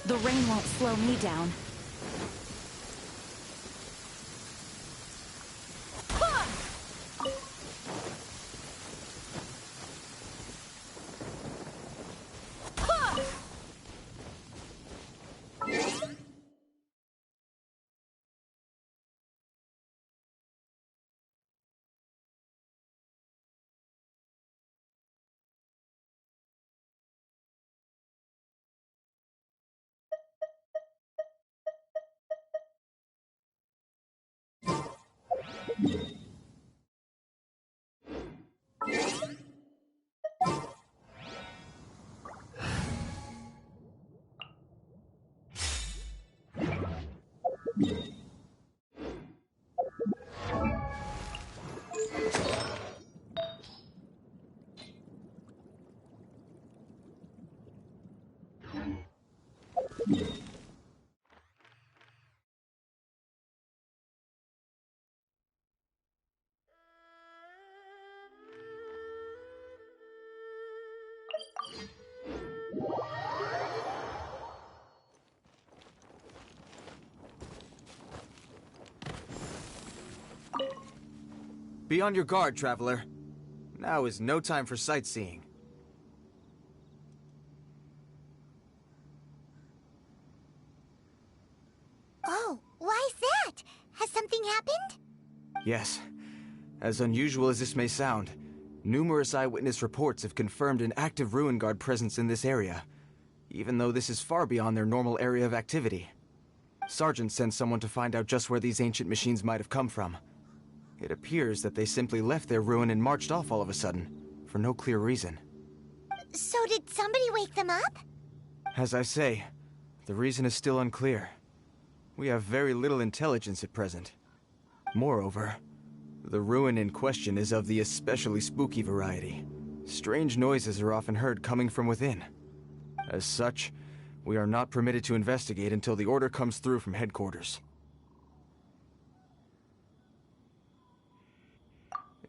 The rain won't slow me down. Be on your guard, traveler. Now is no time for sightseeing. Oh, why's that? Has something happened? Yes. As unusual as this may sound, numerous eyewitness reports have confirmed an active Ruin Guard presence in this area, even though this is far beyond their normal area of activity. Sergeant sent someone to find out just where these ancient machines might have come from. It appears that they simply left their ruin and marched off all of a sudden, for no clear reason. So did somebody wake them up? As I say, the reason is still unclear. We have very little intelligence at present. Moreover, the ruin in question is of the especially spooky variety. Strange noises are often heard coming from within. As such, we are not permitted to investigate until the order comes through from headquarters.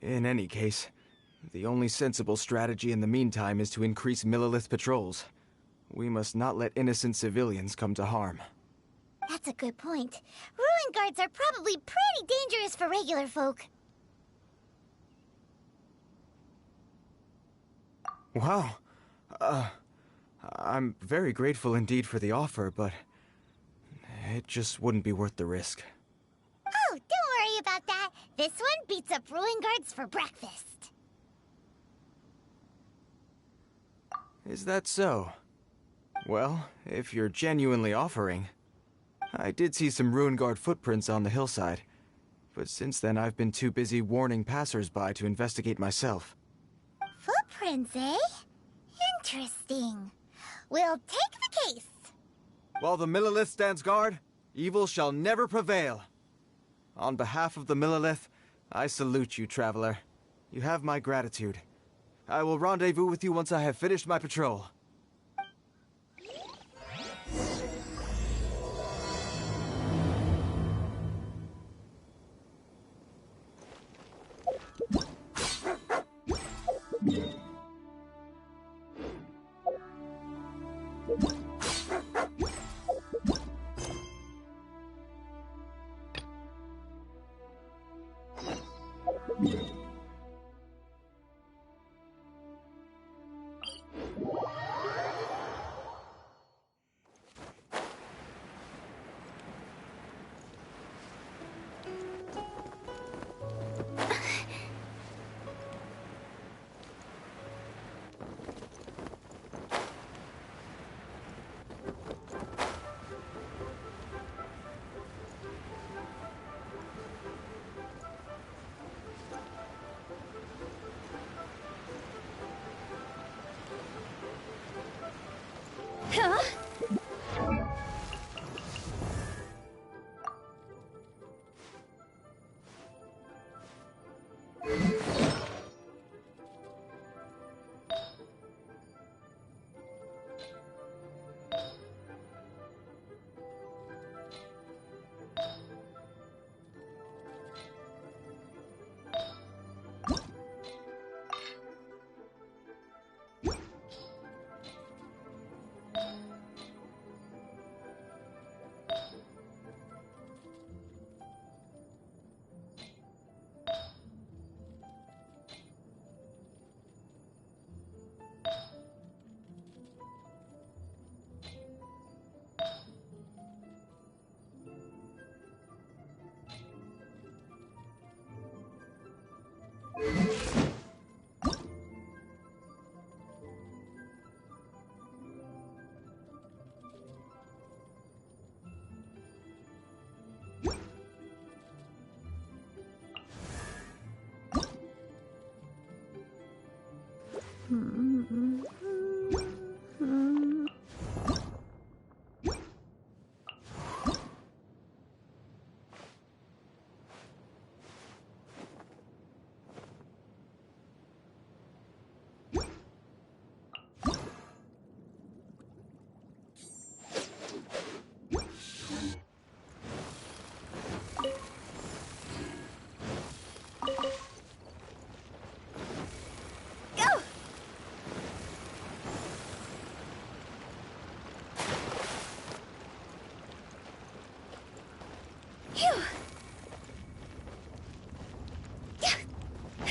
In any case, the only sensible strategy in the meantime is to increase Millilith patrols. We must not let innocent civilians come to harm. That's a good point. Ruin guards are probably pretty dangerous for regular folk. Wow. I'm very grateful indeed for the offer, but it just wouldn't be worth the risk. Oh, don't worry about that. This one beats up ruin guards for breakfast. Is that so? Well, if you're genuinely offering... I did see some Ruin Guard footprints on the hillside, but since then I've been too busy warning passers-by to investigate myself. Footprints, eh? Interesting. We'll take the case. While the Millilith stands guard, evil shall never prevail. On behalf of the Millilith, I salute you, traveler. You have my gratitude. I will rendezvous with you once I have finished my patrol. Huh?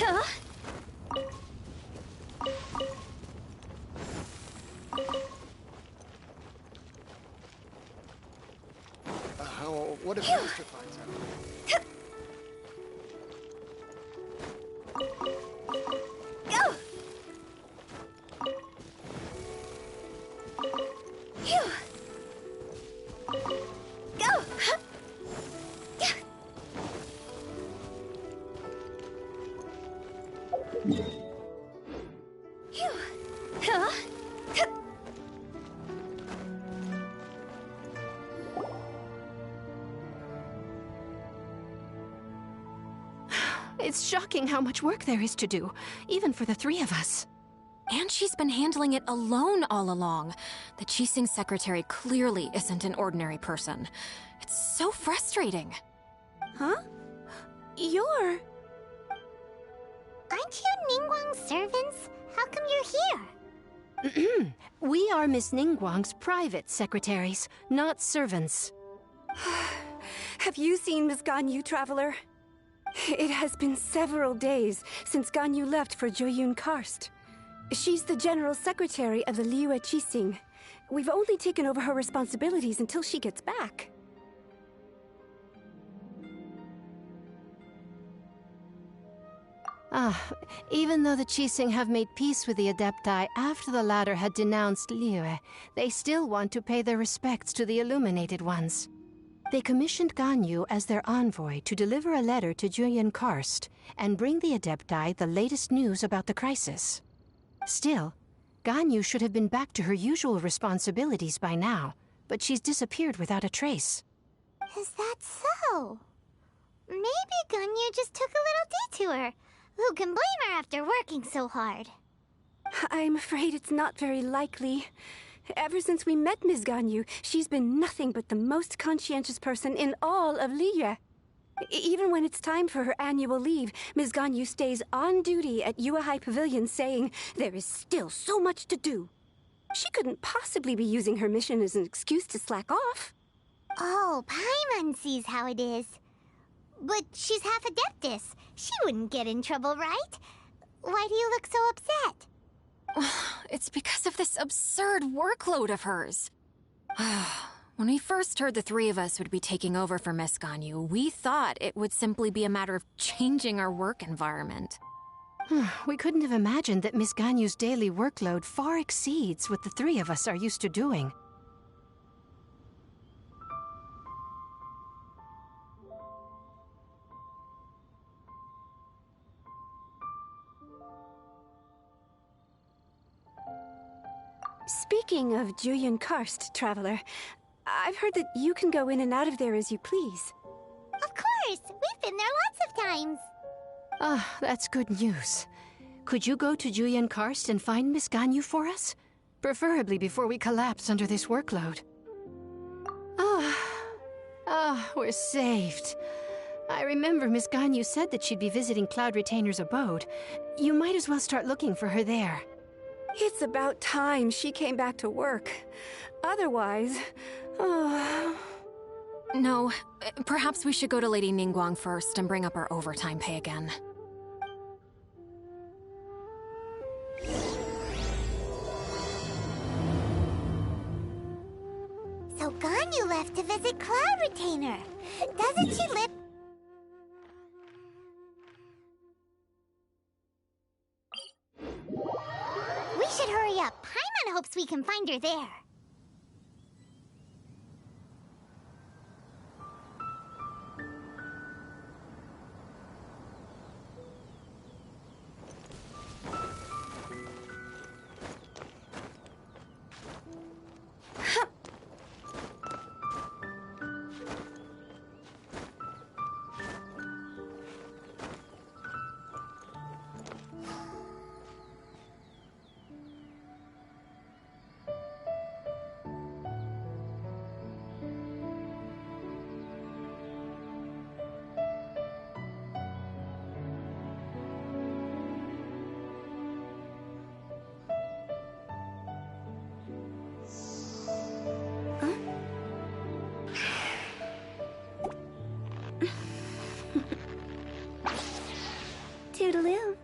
Huh? What if Minister finds out? Go! Phew! Go! Huh? Phew! Huh? It's shocking how much work there is to do, even for the three of us. And she's been handling it alone all along. The Qixing secretary clearly isn't an ordinary person. It's so frustrating. Huh? You're... Aren't you Ningguang's servants? How come you're here? We are Miss Ningguang's private secretaries, not servants. Have you seen Miss Ganyu, Traveler? It has been several days since Ganyu left for Joyun Karst. She's the general secretary of the Liyue Qixing. We've only taken over her responsibilities until she gets back. Even though the Qixing have made peace with the Adepti after the latter had denounced Liyue, they still want to pay their respects to the Illuminated Ones. They commissioned Ganyu as their envoy to deliver a letter to Joyun Karst and bring the Adepti the latest news about the crisis. Still, Ganyu should have been back to her usual responsibilities by now, but she's disappeared without a trace. Is that so? Maybe Ganyu just took a little detour. Who can blame her after working so hard? I'm afraid it's not very likely. Ever since we met Ms. Ganyu, she's been nothing but the most conscientious person in all of Liyue. Even when it's time for her annual leave, Ms. Ganyu stays on duty at Yuehai Pavilion saying there is still so much to do. She couldn't possibly be using her mission as an excuse to slack off. Oh, Paimon sees how it is. But she's half Adeptus. She wouldn't get in trouble, right? Why do you look so upset? It's because of this absurd workload of hers. When we first heard the three of us would be taking over for Miss Ganyu, we thought it would simply be a matter of changing our work environment. We couldn't have imagined that Miss Ganyu's daily workload far exceeds what the three of us are used to doing. Speaking of Joyun Karst, Traveler, I've heard that you can go in and out of there as you please. Of course! We've been there lots of times! That's good news. Could you go to Joyun Karst and find Miss Ganyu for us? Preferably before we collapse under this workload. We're saved. I remember Miss Ganyu said that she'd be visiting Cloud Retainer's abode. You might as well start looking for her there. It's about time she came back to work. Otherwise... No, perhaps we should go to Lady Ningguang first and bring up our overtime pay again. So Ganyu left to visit Cloud Retainer. Doesn't she live... We should hurry up. Paimon hopes we can find her there. Toodaloo.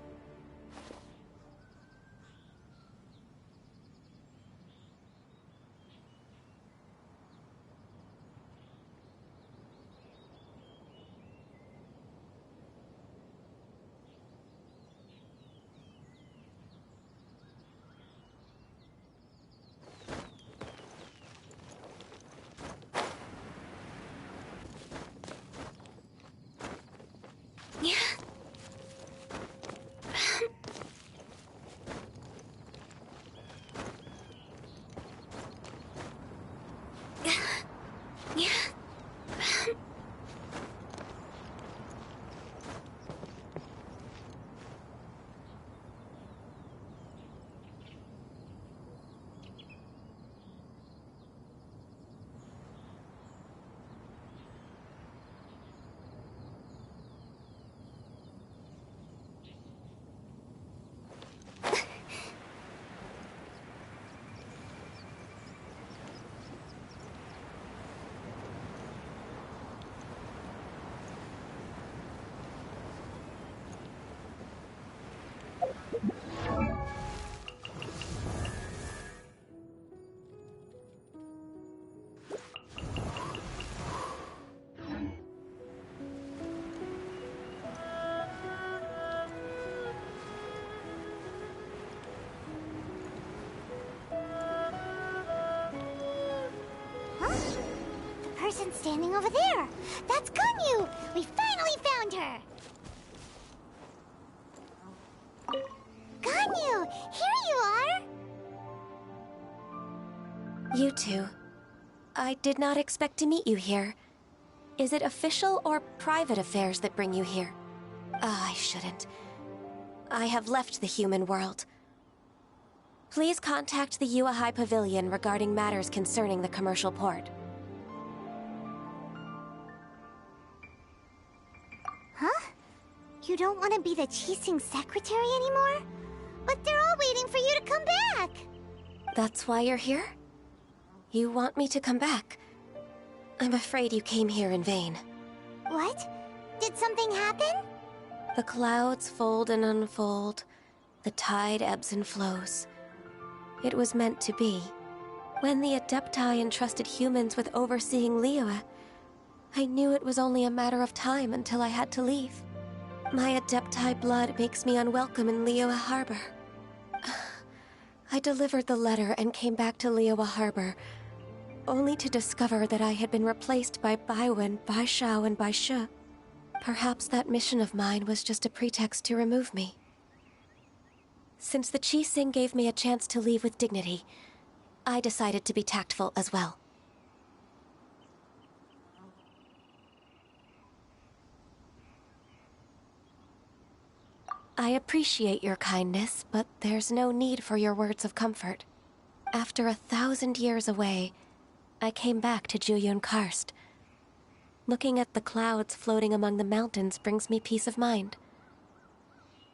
Person standing over there. That's Ganyu! We finally found her! Ganyu! Here you are! You two. I did not expect to meet you here. Is it official or private affairs that bring you here? I shouldn't. I have left the human world. Please contact the Yua High Pavilion regarding matters concerning the commercial port. Huh? You don't want to be the Qixing secretary anymore? But they're all waiting for you to come back! That's why you're here? You want me to come back? I'm afraid you came here in vain. What? Did something happen? The clouds fold and unfold. The tide ebbs and flows. It was meant to be. When the Adepti entrusted humans with overseeing Liyue, I knew it was only a matter of time until I had to leave. My Adepti blood makes me unwelcome in Liyue Harbor. I delivered the letter and came back to Liyue Harbor, only to discover that I had been replaced by Baiwen, Baishao, and Baishu. Perhaps that mission of mine was just a pretext to remove me. Since the Qixing gave me a chance to leave with dignity, I decided to be tactful as well. I appreciate your kindness, but there's no need for your words of comfort. After 1,000 years away, I came back to Juyun Karst. Looking at the clouds floating among the mountains brings me peace of mind.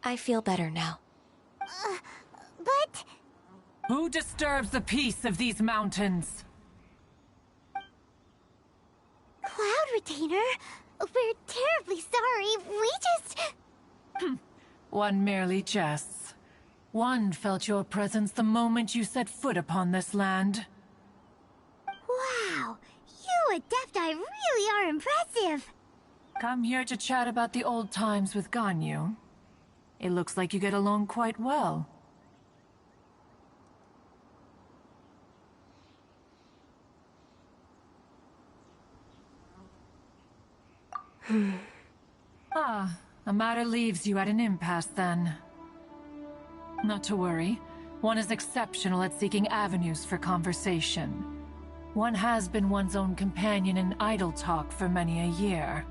I feel better now. But... Who disturbs the peace of these mountains? Cloud Retainer, we're terribly sorry. We just... One merely jests. One felt your presence the moment you set foot upon this land. Wow, you Adepti really are impressive. Come here to chat about the old times with Ganyu. It looks like you get along quite well. Ah, a matter leaves you at an impasse then. Not to worry. One is exceptional at seeking avenues for conversation. One has been one's own companion in idle talk for many a year.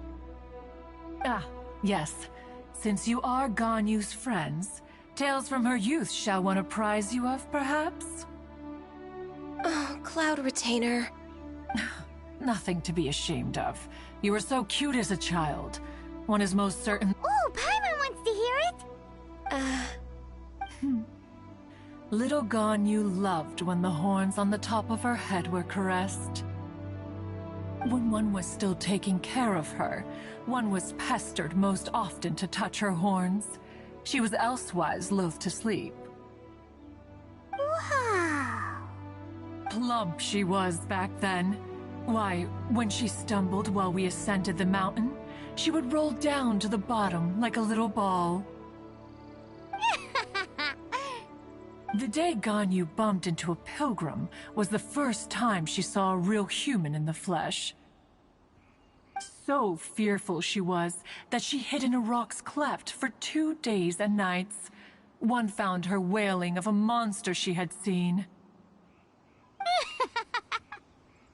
Ah, yes. Since you are Ganyu's friends, tales from her youth shall one apprise you of, perhaps? Oh, Cloud Retainer. Nothing to be ashamed of. You were so cute as a child. One is most certain— Oh, Paimon wants to hear it! Little Ganyu loved when the horns on the top of her head were caressed. When one was still taking care of her, one was pestered most often to touch her horns. She was elsewise loath to sleep. Wow. Plump she was back then. Why, when she stumbled while we ascended the mountain, she would roll down to the bottom like a little ball. The day Ganyu bumped into a pilgrim was the first time she saw a real human in the flesh. So fearful she was that she hid in a rock's cleft for 2 days and nights. One found her wailing of a monster she had seen.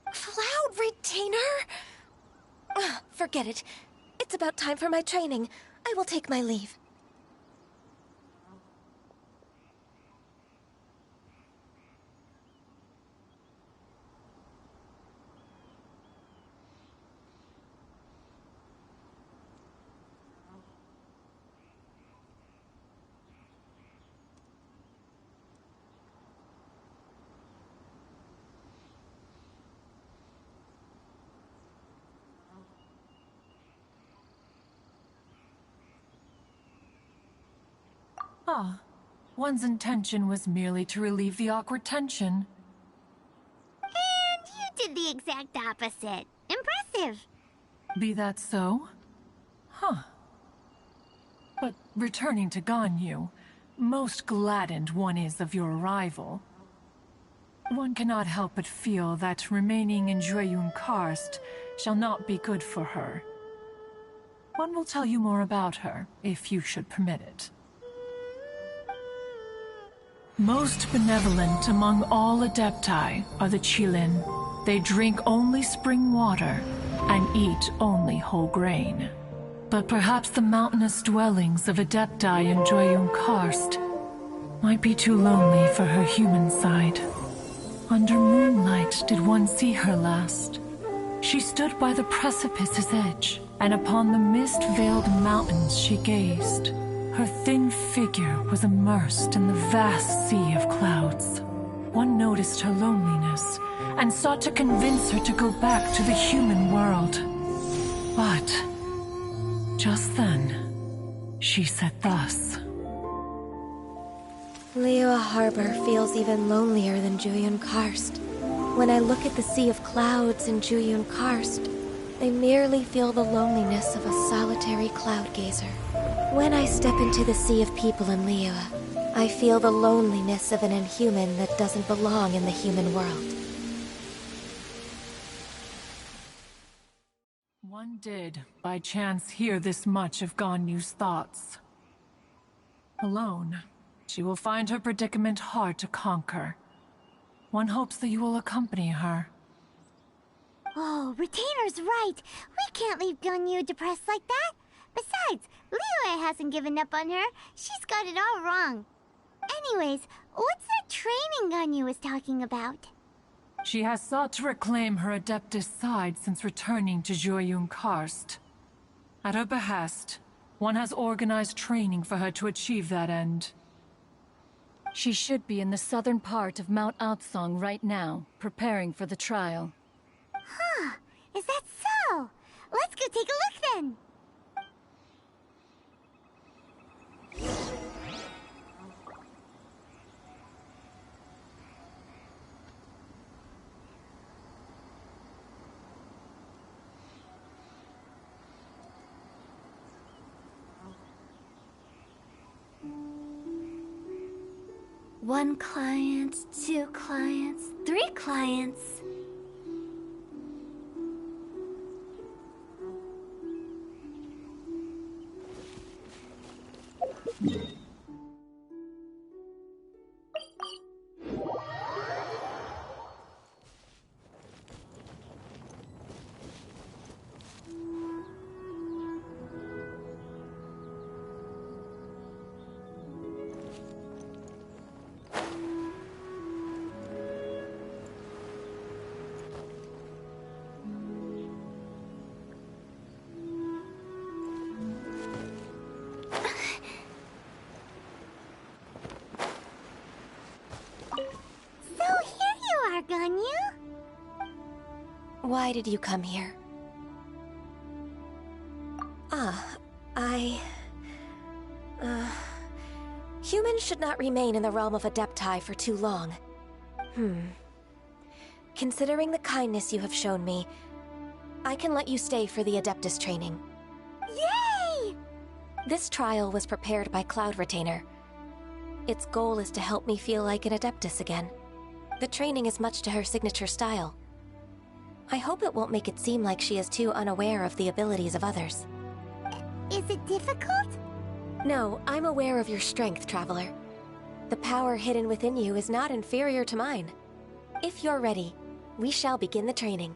Cloud Retainer? Ugh, forget it. It's about time for my training. I will take my leave. Ah, one's intention was merely to relieve the awkward tension. And you did the exact opposite. Impressive. Be that so? Huh. But returning to Ganyu, most gladdened one is of your arrival. One cannot help but feel that remaining in Jueyun Karst shall not be good for her. One will tell you more about her, if you should permit it. Most benevolent among all Adepti are the Qilin. They drink only spring water and eat only whole grain. But perhaps the mountainous dwellings of Adepti in Jueyun Karst might be too lonely for her human side. Under moonlight did one see her last. She stood by the precipice's edge, and upon the mist-veiled mountains she gazed. Her thin figure was immersed in the vast sea of clouds. One noticed her loneliness and sought to convince her to go back to the human world. But just then, she said thus. Liyue Harbor feels even lonelier than Jueyun Karst. When I look at the sea of clouds in Jueyun Karst, I merely feel the loneliness of a solitary cloud gazer. When I step into the sea of people in Liyue, I feel the loneliness of an inhuman that doesn't belong in the human world. One did, by chance, hear this much of Ganyu's thoughts. Alone, she will find her predicament hard to conquer. One hopes that you will accompany her. Oh, Retainer's right. We can't leave Ganyu depressed like that. Besides, Liyue hasn't given up on her. She's got it all wrong. Anyways, what's that training Ganyu was talking about? She has sought to reclaim her Adeptus side since returning to Jueyun Karst. At her behest, one has organized training for her to achieve that end. She should be in the southern part of Mount Aotsong right now, preparing for the trial. Huh, is that so? Let's go take a look then. One client, 2 clients, 3 clients. Ganyu? Why did you come here? Humans should not remain in the realm of Adepti for too long. Considering the kindness you have shown me, I can let you stay for the Adeptus training. Yay! This trial was prepared by Cloud Retainer. Its goal is to help me feel like an Adeptus again. The training is much to her signature style. I hope it won't make it seem like she is too unaware of the abilities of others. Is it difficult? No, I'm aware of your strength, Traveler. The power hidden within you is not inferior to mine. If you're ready, we shall begin the training.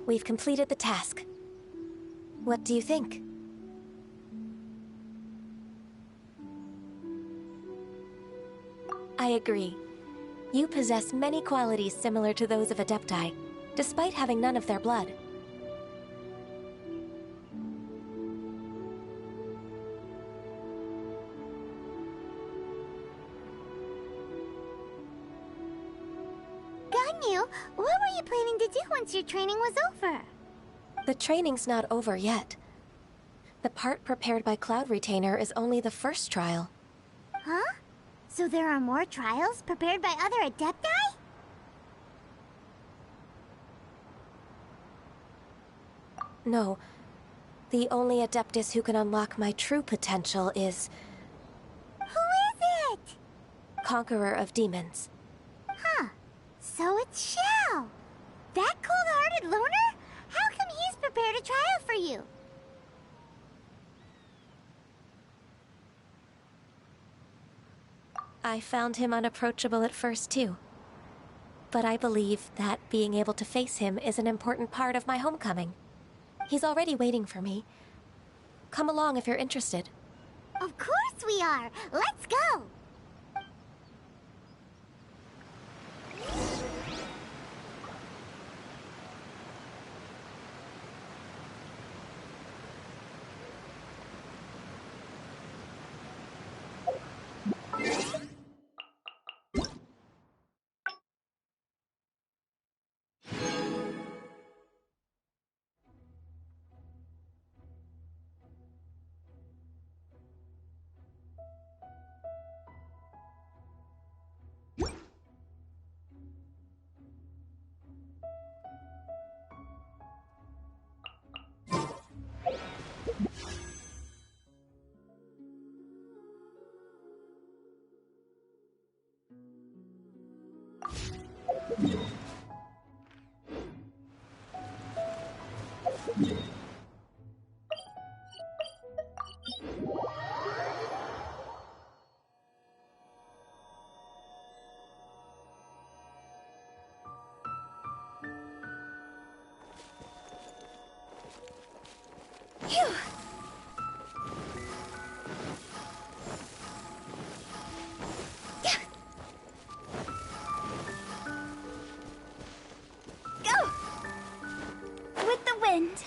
We've completed the task. What do you think? I agree. You possess many qualities similar to those of Adepti, despite having none of their blood. Ganyu, what were you planning to do once your training was over? The training's not over yet. The part prepared by Cloud Retainer is only the first trial. Huh? So there are more trials prepared by other Adepti? No. The only Adeptus who can unlock my true potential is... Who is it? Conqueror of Demons. Huh. So it's Xiao. That cold-hearted loner? How come he's prepared a trial for you? I found him unapproachable at first, too. But I believe that being able to face him is an important part of my homecoming. He's already waiting for me. Come along if you're interested. Of course we are! Let's go! Phew! Go! With the wind.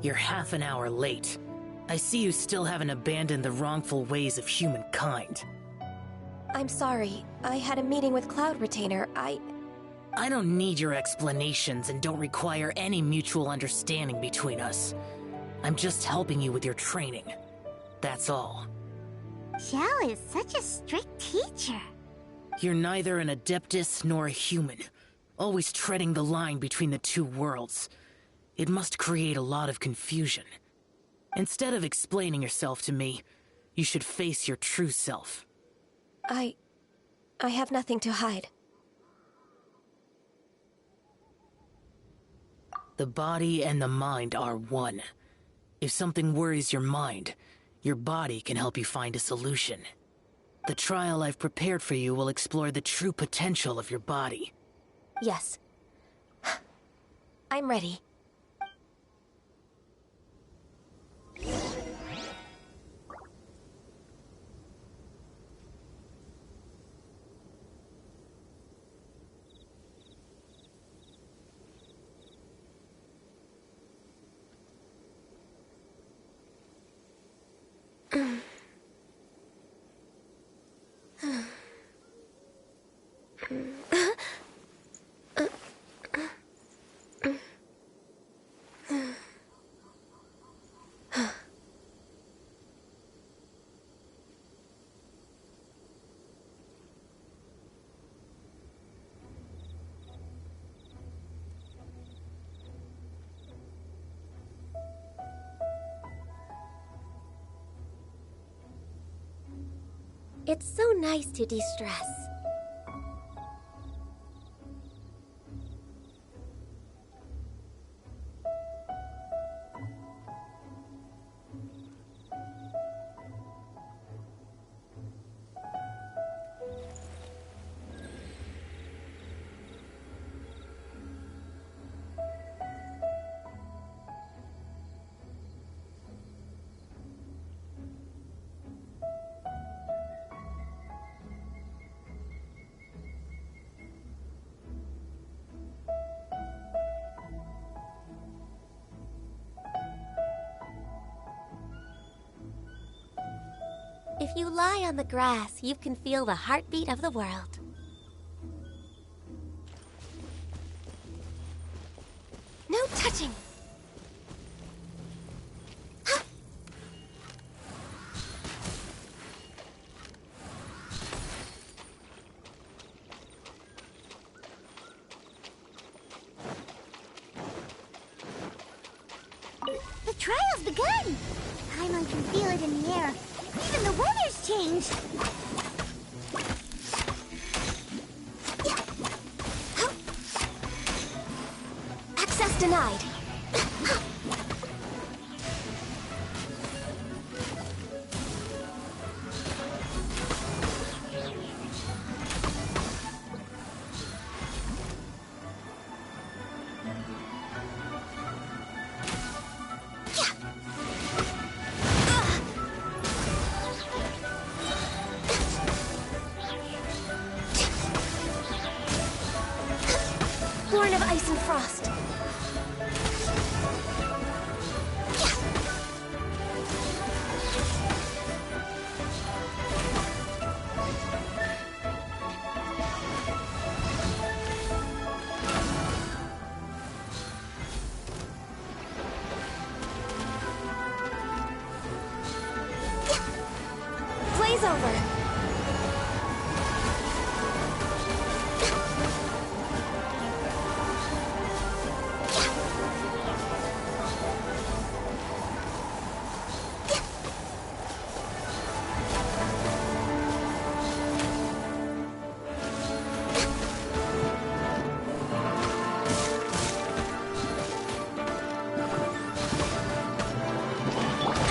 You're half an hour late. I see you still haven't abandoned the wrongful ways of humankind. I'm sorry. I had a meeting with Cloud Retainer. I don't need your explanations and don't require any mutual understanding between us. I'm just helping you with your training. That's all. Xiao is such a strict teacher. You're neither an Adeptus nor a human, always treading the line between the two worlds. It must create a lot of confusion. Instead of explaining yourself to me, you should face your true self. I have nothing to hide. The body and the mind are one. If something worries your mind, your body can help you find a solution. The trial I've prepared for you will explore the true potential of your body. Yes. I'm ready. It's so nice to de-stress. If you lie on the grass, you can feel the heartbeat of the world. No touching! The trial's begun! Paimon can feel it in the air. Even the weather's changed! Access denied. Born of ice and frost. Blaze over.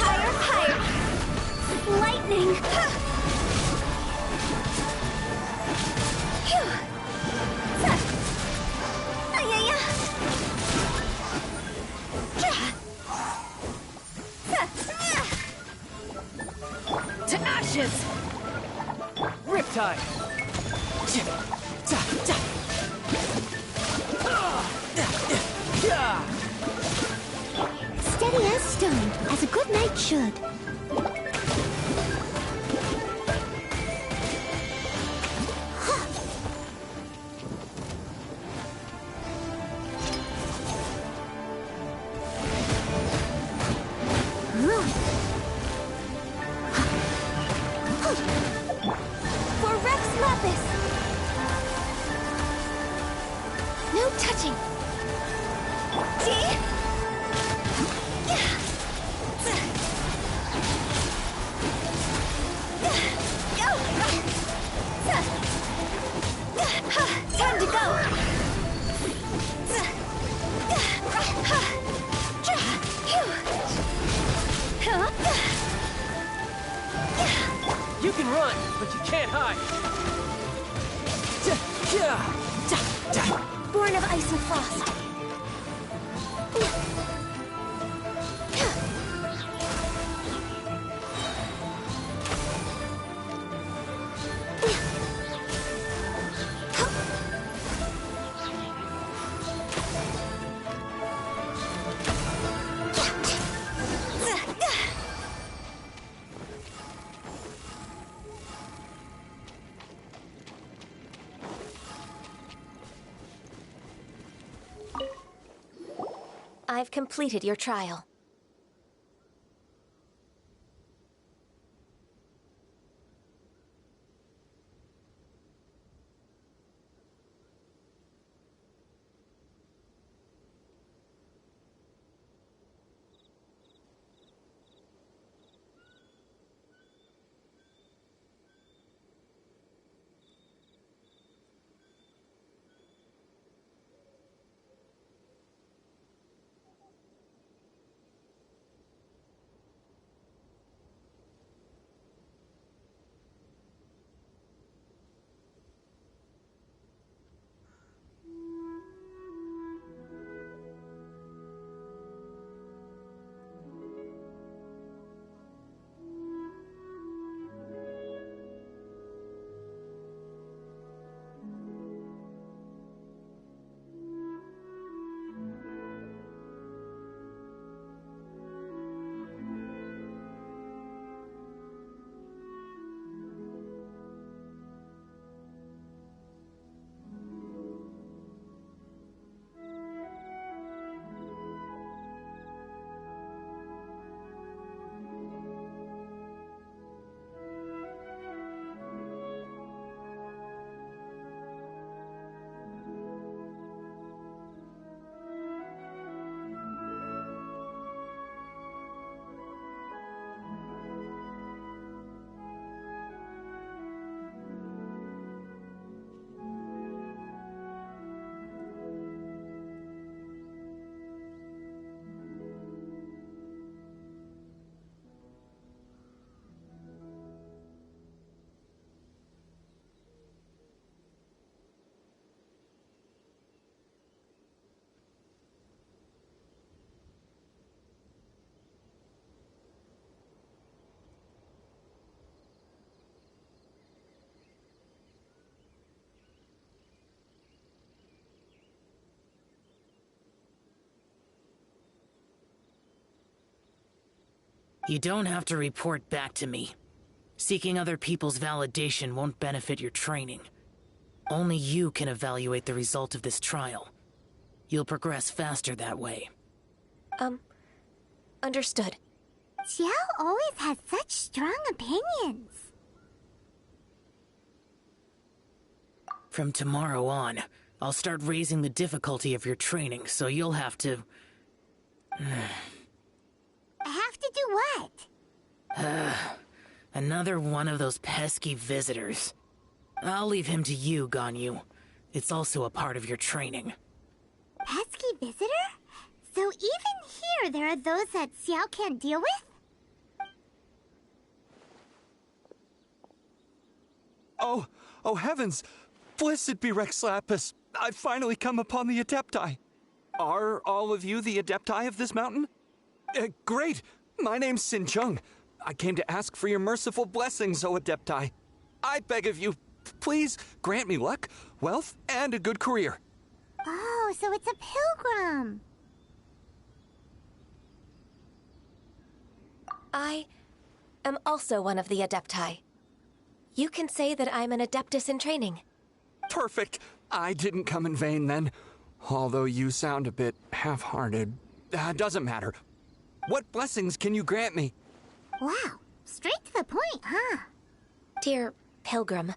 Higher, higher. Lightning. Phew. Ay-ya-ya. To ashes! Riptide! Steady as stone, as a good knight should. For Rex Lapis! No touching! Time to go! You can run, but you can't hide. Born of ice and frost. I've completed your trial. You don't have to report back to me. Seeking other people's validation won't benefit your training. Only you can evaluate the result of this trial. You'll progress faster that way. Understood. Xiao always has such strong opinions. From tomorrow on, I'll start raising the difficulty of your training, so you'll have to... Have to do what? Another one of those pesky visitors. I'll leave him to you, Ganyu. It's also a part of your training. Pesky visitor? So even here there are those that Xiao can't deal with? Oh heavens! Blessed be Rex Lapis! I've finally come upon the Adepti. Are all of you the Adepti of this mountain? Great! My name's Sin Chung. I came to ask for your merciful blessings, O Adepti. I beg of you, please grant me luck, wealth, and a good career. Oh, so it's a pilgrim. I am also one of the Adepti. You can say that I'm an Adeptus in training. Perfect. I didn't come in vain then. Although you sound a bit half-hearted. Doesn't matter. What blessings can you grant me? Wow, straight to the point, huh? Dear Pilgrim,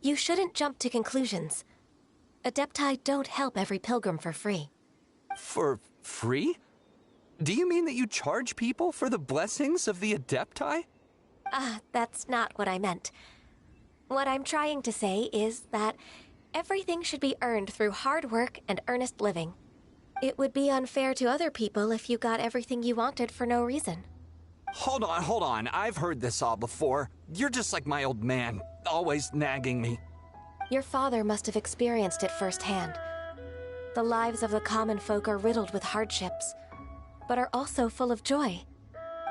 you shouldn't jump to conclusions. Adepti don't help every pilgrim for free. For free? Do you mean that you charge people for the blessings of the Adepti? That's not what I meant. What I'm trying to say is that everything should be earned through hard work and earnest living. It would be unfair to other people if you got everything you wanted for no reason. Hold on. I've heard this all before. You're just like my old man, always nagging me. Your father must have experienced it firsthand. The lives of the common folk are riddled with hardships, but are also full of joy.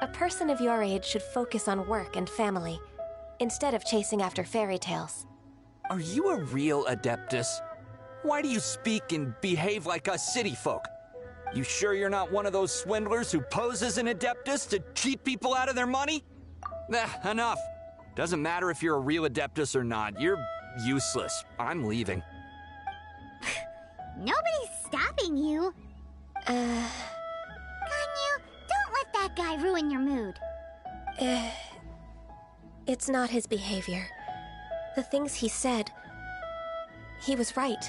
A person of your age should focus on work and family, instead of chasing after fairy tales. Are you a real Adeptus? Why do you speak and behave like us city folk? You sure you're not one of those swindlers who pose as an Adeptus to cheat people out of their money? Enough. Doesn't matter if you're a real Adeptus or not. You're useless. I'm leaving. Nobody's stopping you. Ganyu, don't let that guy ruin your mood. It's not his behavior. The things he said... He was right.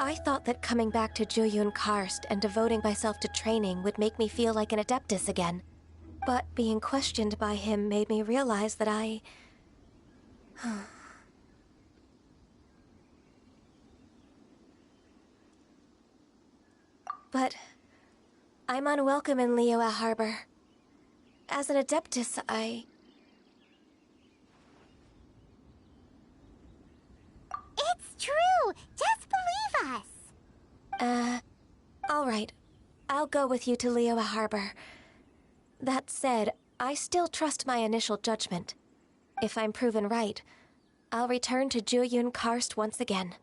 I thought that coming back to Jueyun Karst and devoting myself to training would make me feel like an Adeptus again. But being questioned by him made me realize that I... But I'm unwelcome in Liyue Harbor. As an Adeptus, It's true! Just believe us! All right. I'll go with you to Liyue Harbor. That said, I still trust my initial judgment. If I'm proven right, I'll return to Jueyun Karst once again.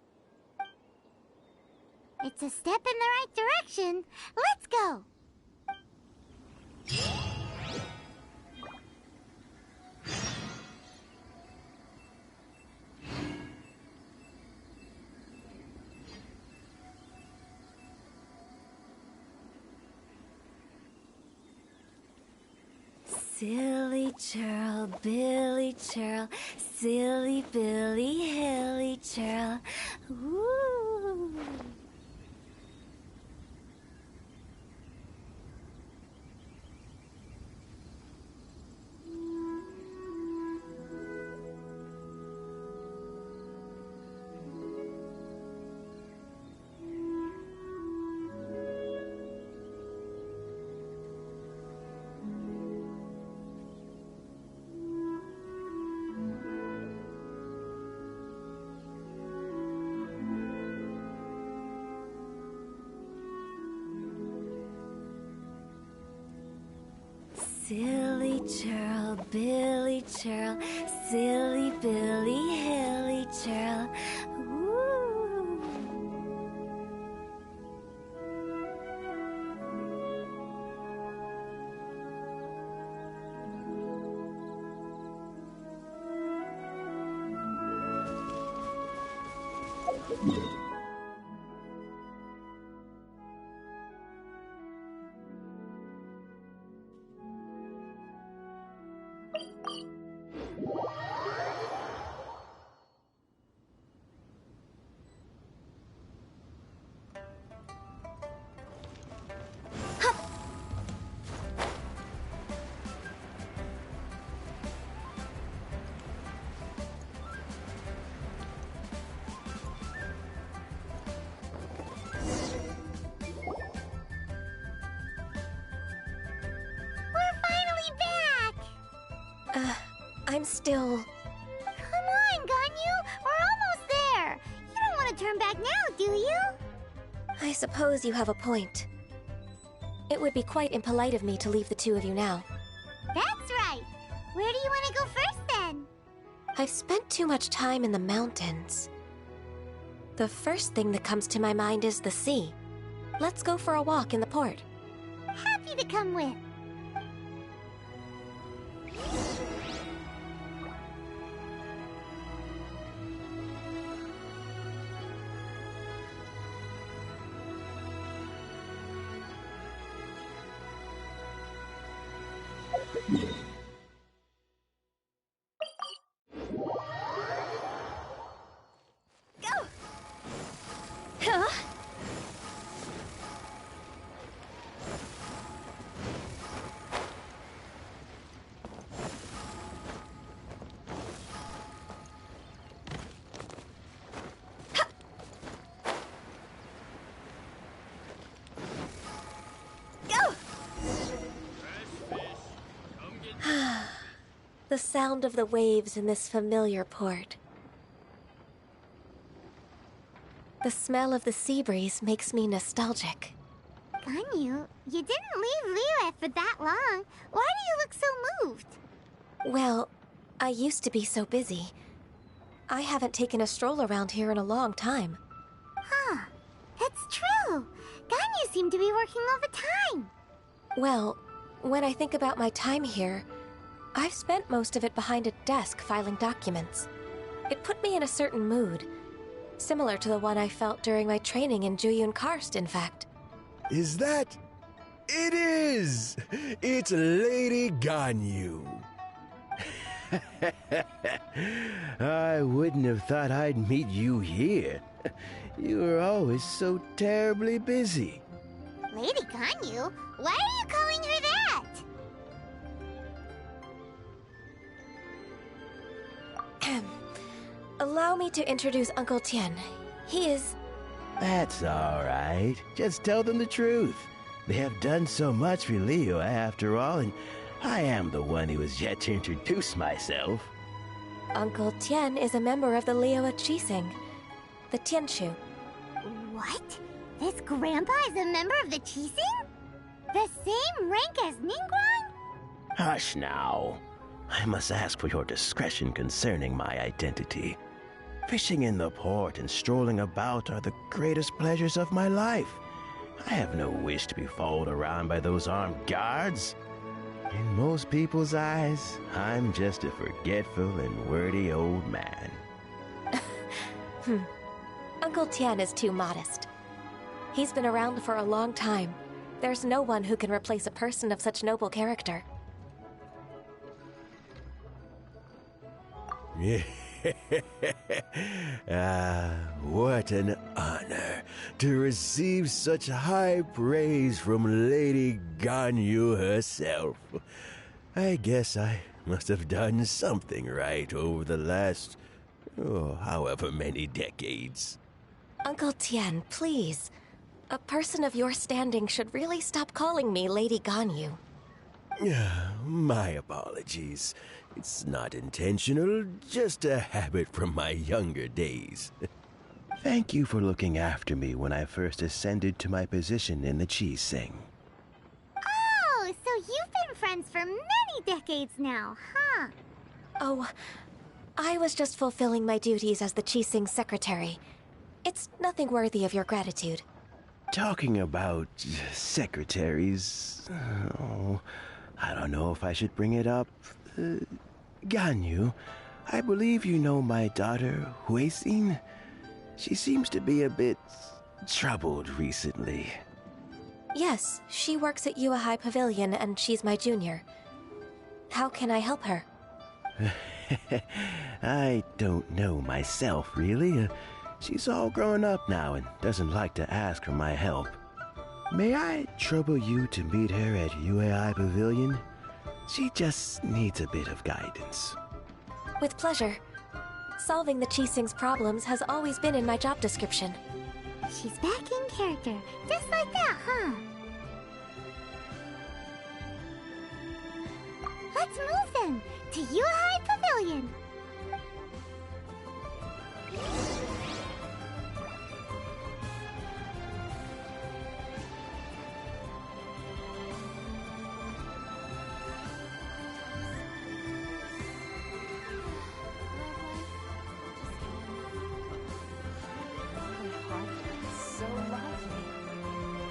It's a step in the right direction. Let's go! Silly churl, Billy churl, silly Billy, hilly churl. Ooh. Silly churl, Billy churl, silly Billy, hilly churl. Ooh. I'm still... Come on, Ganyu! We're almost there! You don't want to turn back now, do you? I suppose you have a point. It would be quite impolite of me to leave the two of you now. That's right! Where do you want to go first, then? I've spent too much time in the mountains. The first thing that comes to my mind is the sea. Let's go for a walk in the port. Happy to come with. Go! Huh? The sound of the waves in this familiar port. The smell of the sea breeze makes me nostalgic. Ganyu, you didn't leave Liyue for that long. Why do you look so moved? Well, I used to be so busy. I haven't taken a stroll around here in a long time. Huh. That's true. Ganyu seemed to be working all the time. Well, when I think about my time here, I've spent most of it behind a desk filing documents. It put me in a certain mood, similar to the one I felt during my training in Juyun Karst, in fact. Is that... It is! It's Lady Ganyu. I wouldn't have thought I'd meet you here. You were always so terribly busy. Lady Ganyu? Why are you calling her that? Allow me to introduce Uncle Tian. He is... That's all right. Just tell them the truth. They have done so much for Liyue after all, and I am the one who has yet to introduce myself. Uncle Tian is a member of the Liyue Qixing, the Tianshu. What? This grandpa is a member of the Qixing? The same rank as Ningguang? Hush now. I must ask for your discretion concerning my identity. Fishing in the port and strolling about are the greatest pleasures of my life. I have no wish to be followed around by those armed guards. In most people's eyes, I'm just a forgetful and wordy old man. Uncle Tian is too modest. He's been around for a long time. There's no one who can replace a person of such noble character. What an honor to receive such high praise from Lady Ganyu herself. I guess I must have done something right over the last, however many decades. Uncle Tian, please. A person of your standing should really stop calling me Lady Ganyu. My apologies. It's not intentional, just a habit from my younger days. Thank you for looking after me when I first ascended to my position in the Qixing. Oh, so you've been friends for many decades now, huh? Oh, I was just fulfilling my duties as the Qixing secretary. It's nothing worthy of your gratitude. Talking about secretaries... I don't know if I should bring it up. Ganyu, I believe you know my daughter, Huixin. She seems to be a bit troubled recently. Yes, she works at Yua High Pavilion and she's my junior. How can I help her? I don't know myself, really. She's all grown up now and doesn't like to ask for my help. May I trouble you to meet her at UAI Pavilion? She just needs a bit of guidance. With pleasure. Solving the Qixing's problems has always been in my job description. She's back in character, just like that, huh? Let's move then, to Yuhai Pavilion!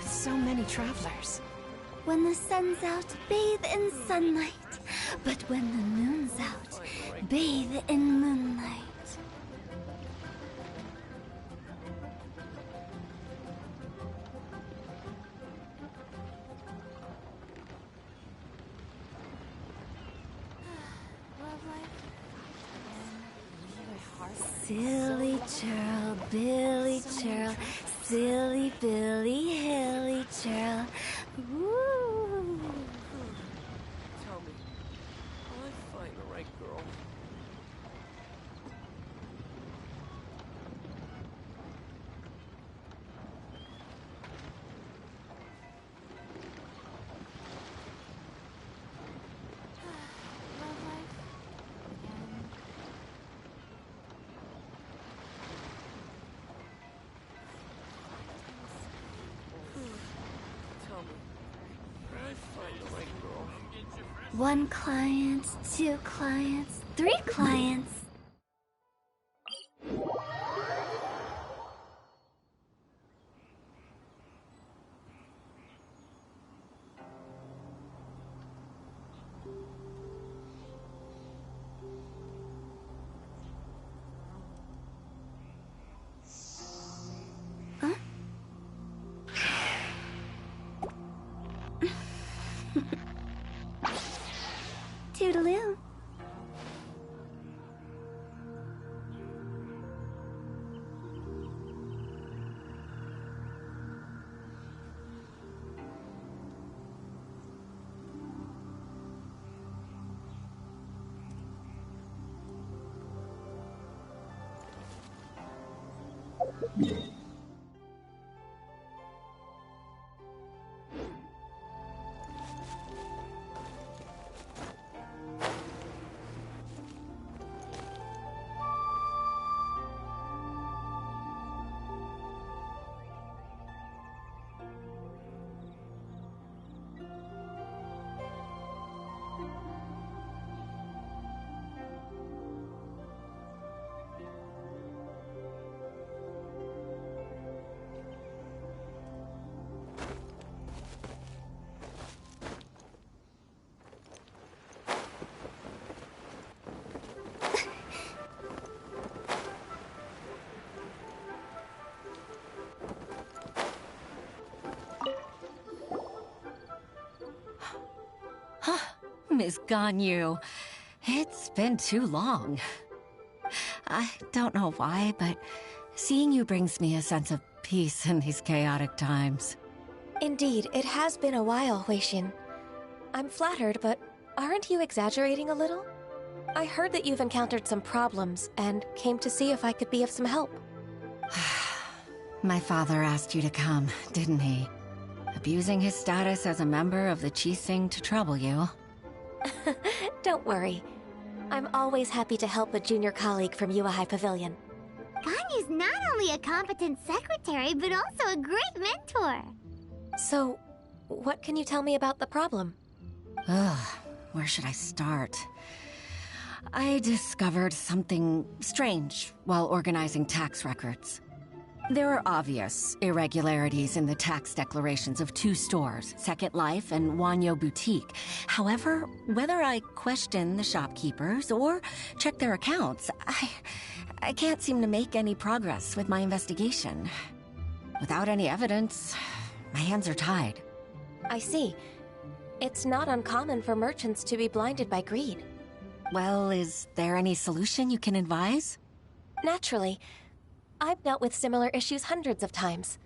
So many travelers. When the sun's out, bathe in sunlight. But when the moon's out, bathe in moonlight. Silly churl, Billy churl, silly Billy, hilly churl. Woo! Tell me, will I find the right girl? Tell me, will I find the right girl? One client, two clients, three clients. Huh? Toodaloo. Miss Ganyu, it's been too long. I don't know why, but seeing you brings me a sense of peace in these chaotic times. Indeed, it has been a while, Huixin. I'm flattered, but aren't you exaggerating a little? I heard that you've encountered some problems and came to see if I could be of some help. My father asked you to come, didn't he? Abusing his status as a member of the Qixing to trouble you. Don't worry. I'm always happy to help a junior colleague from Yua High Pavilion. Ganyu's not only a competent secretary, but also a great mentor. So, what can you tell me about the problem? Ugh, where should I start? I discovered something strange while organizing tax records. There are obvious irregularities in the tax declarations of two stores, Second Life and Wanyo Boutique. However, whether I question the shopkeepers or check their accounts, I can't seem to make any progress with my investigation. Without any evidence, my hands are tied. I see. It's not uncommon for merchants to be blinded by greed. Well, is there any solution you can advise? Naturally. I've dealt with similar issues hundreds of times.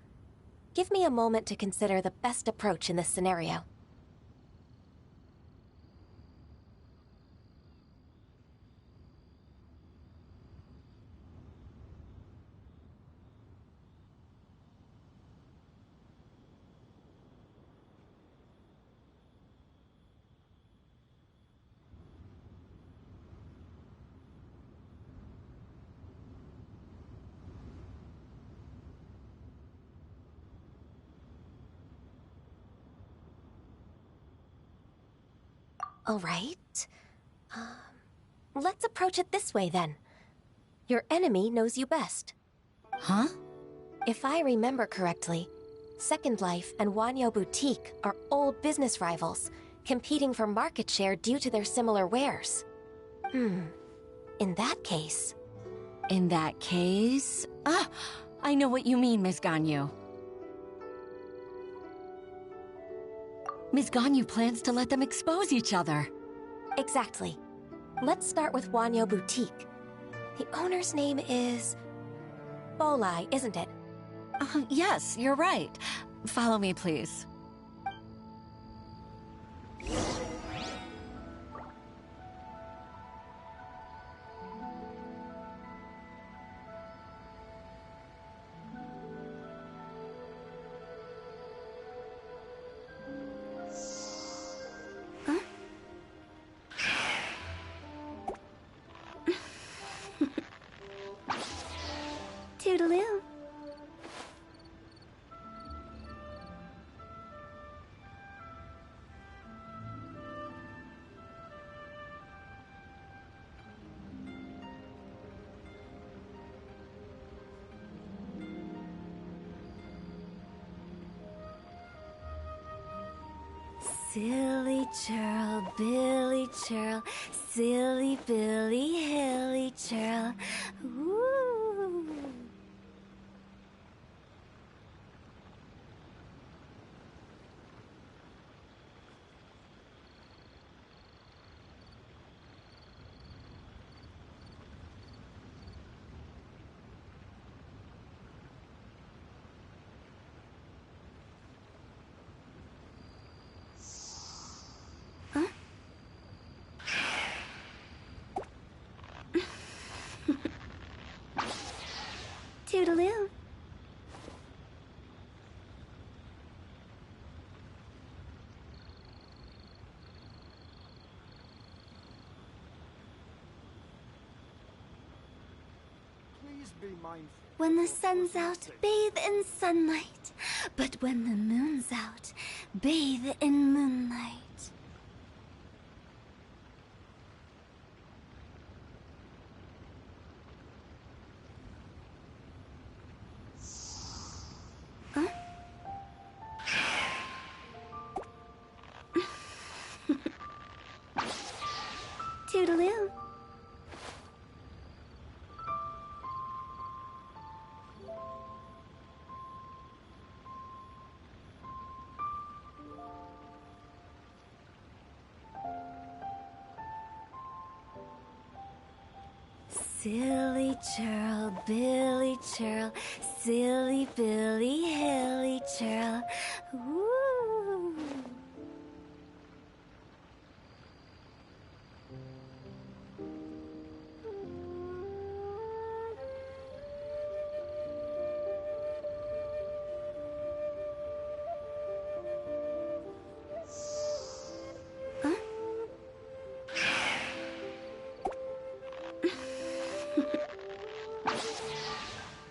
Give me a moment to consider the best approach in this scenario. All right. Let's approach it this way, then. Your enemy knows you best. Huh? If I remember correctly, Second Life and Wanyo Boutique are old business rivals, competing for market share due to their similar wares. In that case... In that case... Ah! I know what you mean, Ms. Ganyu. Ms. Ganyu plans to let them expose each other. Exactly. Let's start with Wanyo Boutique. The owner's name is... Bolai, isn't it? Yes, you're right. Follow me, please. Toodaloo. Silly churl, Billy churl, silly Billy, hilly churl. Ooh. Toodaloo. Please be mindful. When the sun's out, bathe in sunlight. But when the moon's out, bathe in moonlight. Toodaloo. Silly churl, Billy churl, silly Billy, hilly churl. Ooh.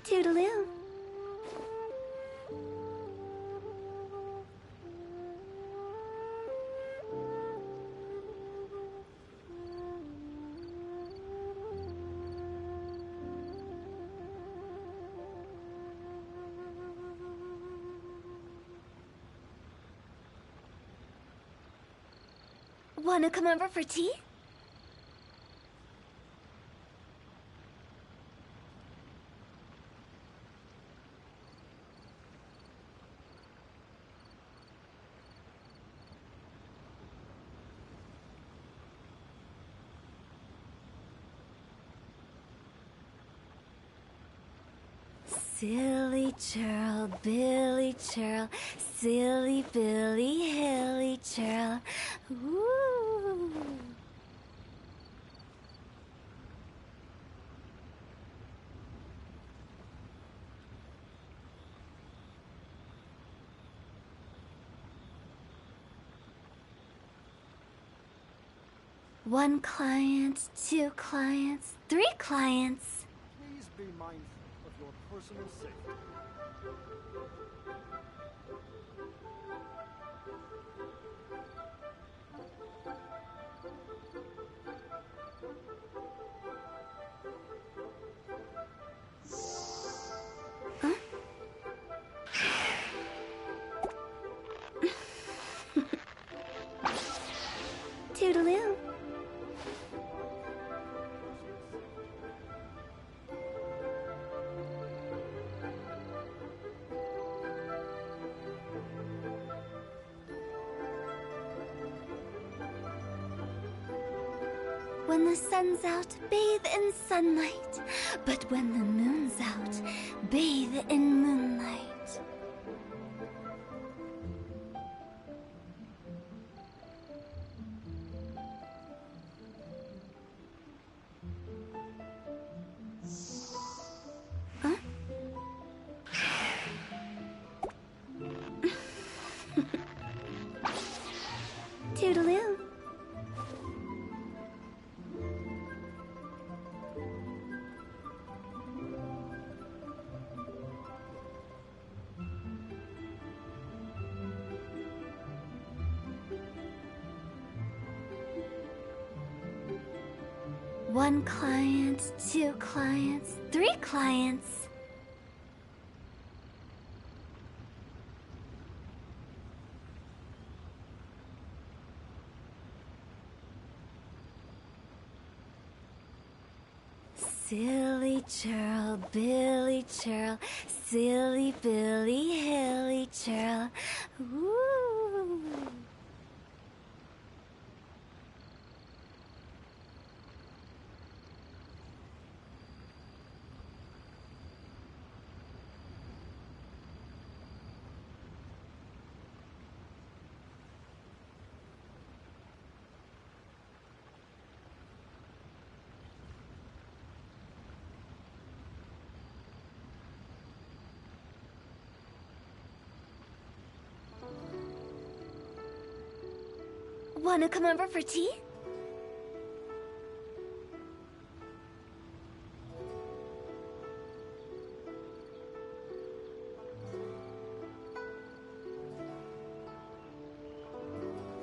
Toodaloo. Wanna come over for tea? Silly churl, Billy churl, silly Billy, hilly churl. Ooh. One client, two clients, three clients. Please be mindful of your personal safety. Toodaloo. When the sun's out, bathe in sunlight. But when the moon's out, bathe in moonlight. Huh? Toodaloo. One client, two clients, three clients. Silly churl, Billy churl, silly Billy, hilly churl. Ooh. Wanna come over for tea?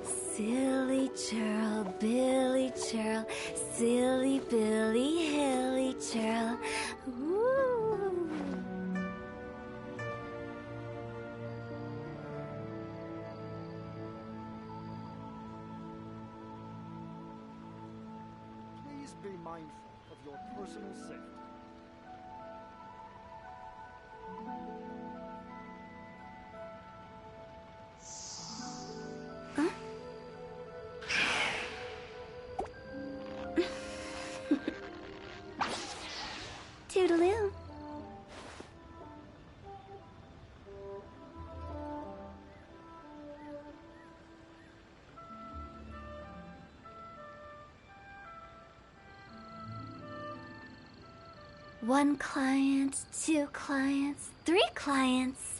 Silly churl, Billy churl, silly Billy, hilly churl. Ooh. Please be mindful of your personal safety. Huh? Toodaloo. One client, two clients, three clients.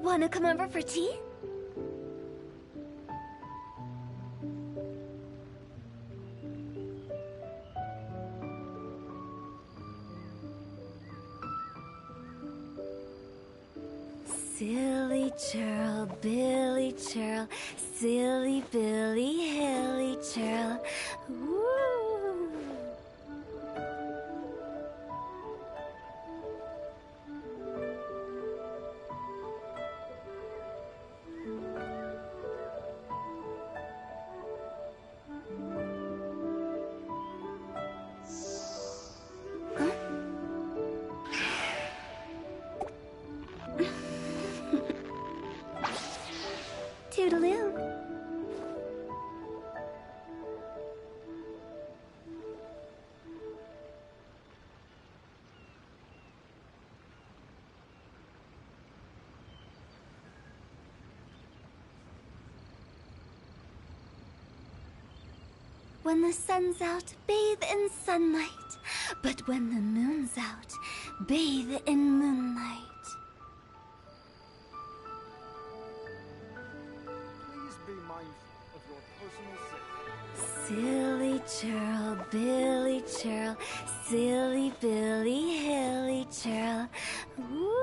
Wanna come over for tea? Silly churl, Billy churl, silly Billy, hilly churl. Woo! Toodaloo. When the sun's out, bathe in sunlight. But when the moon's out, bathe in moonlight. Please be mindful of your personal safety. Silly churl, Billy churl, silly Billy, hilly churl. Woo!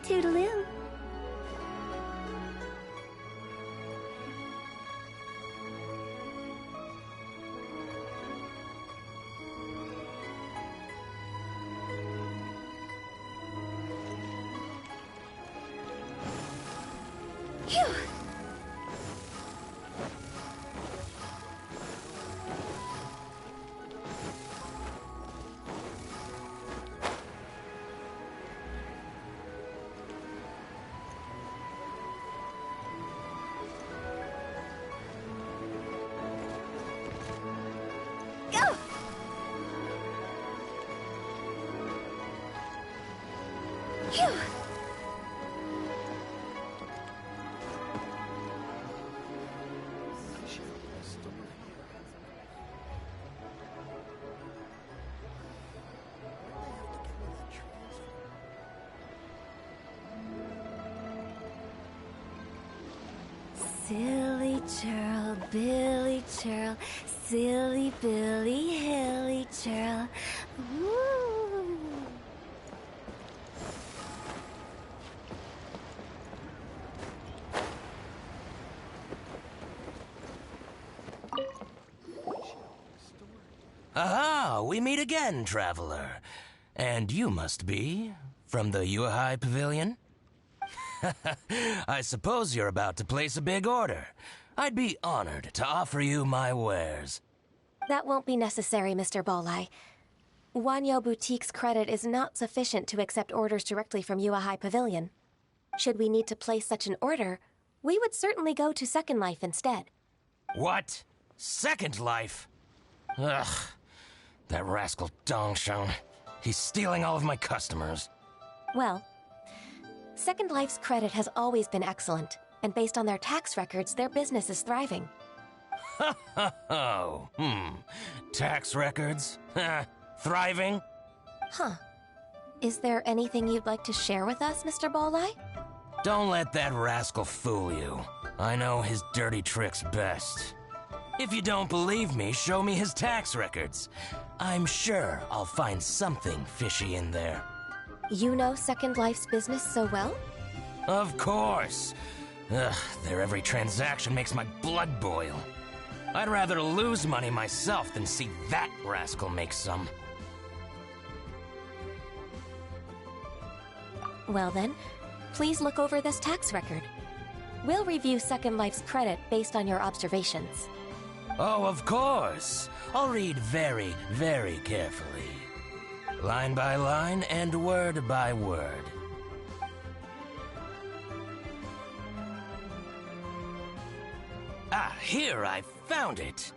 Toodaloo. Phew! Go! Phew! Silly churl, Billy churl, silly Billy, hilly churl. Woo! Aha! We meet again, traveler. And you must be from the Yuehai Pavilion? I suppose you're about to place a big order. I'd be honored to offer you my wares. That won't be necessary, Mr. Bolai. Wanyo Boutique's credit is not sufficient to accept orders directly from Yuehai Pavilion. Should we need to place such an order, we would certainly go to Second Life instead. What? Second Life? Ugh. That rascal Dongshan. He's stealing all of my customers. Well, Second Life's credit has always been excellent, and based on their tax records, their business is thriving. Oh, tax records? Thriving? Huh. Is there anything you'd like to share with us, Mr. Bolai? Don't let that rascal fool you. I know his dirty tricks best. If you don't believe me, show me his tax records. I'm sure I'll find something fishy in there. You know Second Life's business so well? Of course. Ugh, their every transaction makes my blood boil. I'd rather lose money myself than see that rascal make some. Well then, please look over this tax record. We'll review Second Life's credit based on your observations. Oh, of course. I'll read very, very carefully. Line by line and word by word. Ah, here, I found it.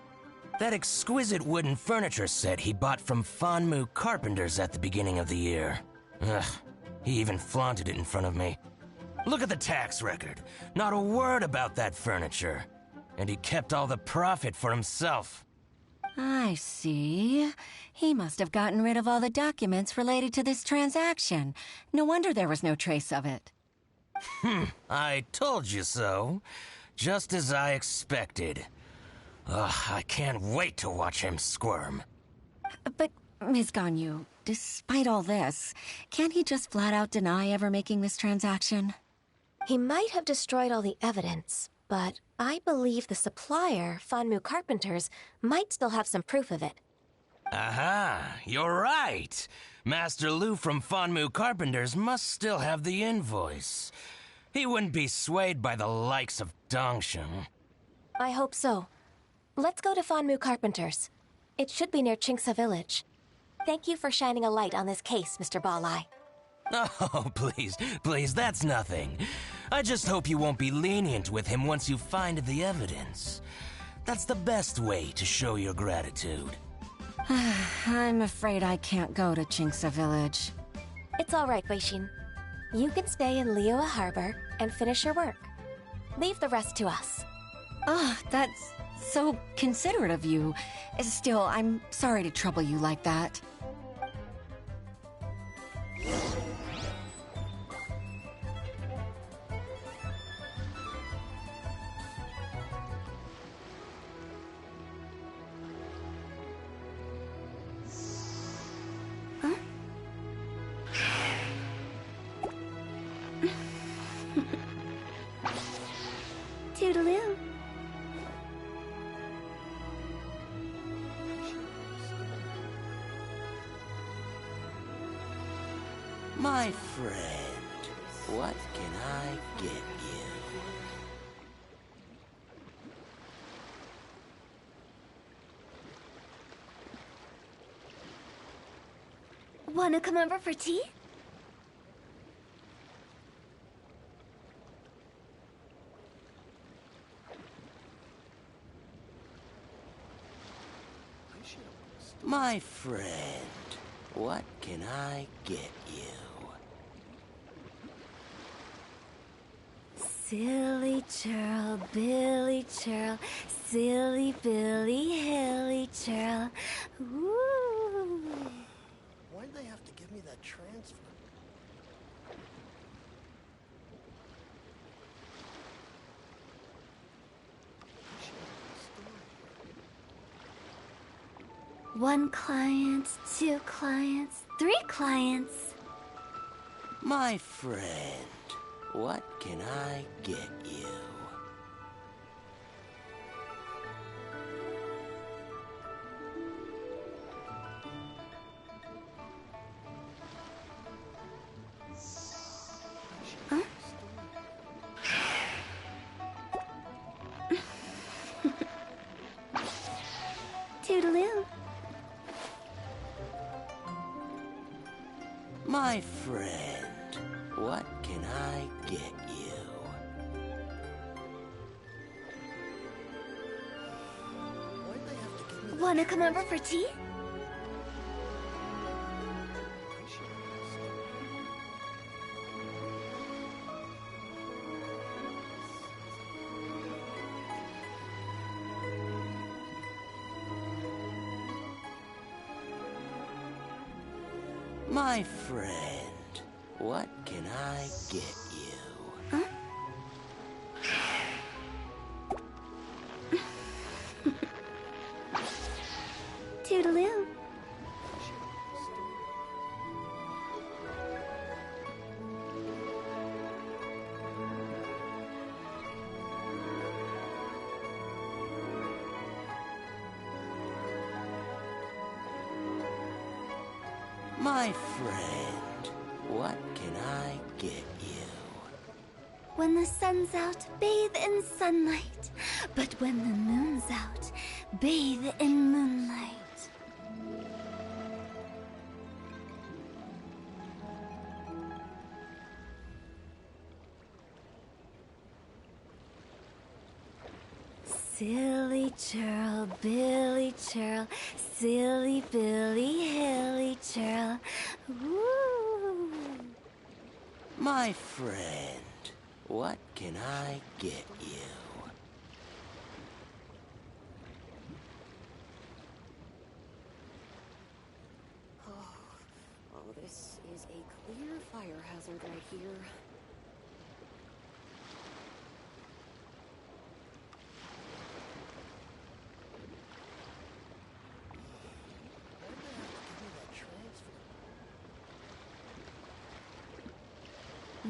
That exquisite wooden furniture set he bought from Fanmu Carpenters at the beginning of the year. Ugh, he even flaunted it in front of me. Look at the tax record. Not a word about that furniture. and he kept all the profit for himself. I see. He must have gotten rid of all the documents related to this transaction. No wonder there was no trace of it. I told you so. Just as I expected. Ugh, I can't wait to watch him squirm. But, Ms. Ganyu, despite all this, can't he just flat out deny ever making this transaction? He might have destroyed all the evidence, but I believe the supplier, Fanmu Carpenters, might still have some proof of it. Aha, you're right. Master Lu from Fanmu Carpenters must still have the invoice. He wouldn't be swayed by the likes of Dongshin. I hope so. Let's go to Fanmu Carpenters. It should be near Chinksa Village. Thank you for shining a light on this case, Mr. Balai. Oh, please, that's nothing. I just hope you won't be lenient with him once you find the evidence. That's the best way to show your gratitude. I'm afraid I can't go to Chinksa Village. It's all right, Weishin. You can stay in Liyue Harbor and finish your work. Leave the rest to us. Oh, that's so considerate of you. Still, I'm sorry to trouble you like that. Toodaloo. My friend, what can I get you? Wanna come over for tea? My friend, what can I get you? Silly churl, Billy churl, silly Billy, hilly churl. Ooh. Why'd they have to give me that transfer? One client, two clients, three clients. My friend, what can I get you? Huh? Toodaloo. My friend, what can I get you? Wanna come over for tea? My friend, what can I get you? Huh? Toodaloo. My friend, what can I get you? When the sun's out, bathe in sunlight. But when the moon's out, bathe in moonlight. Silly churl, Billy churl, silly Billy, hilly churl. Ooh. My friend, what can I get you?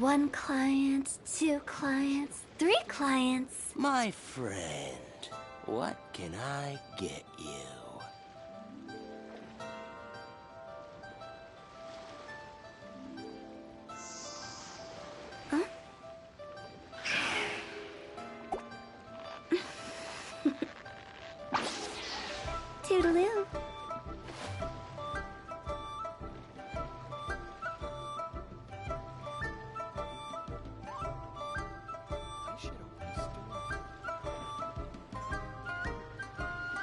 1 client, 2 clients, 3 clients. My friend, what can I get you? Huh? Toodaloo.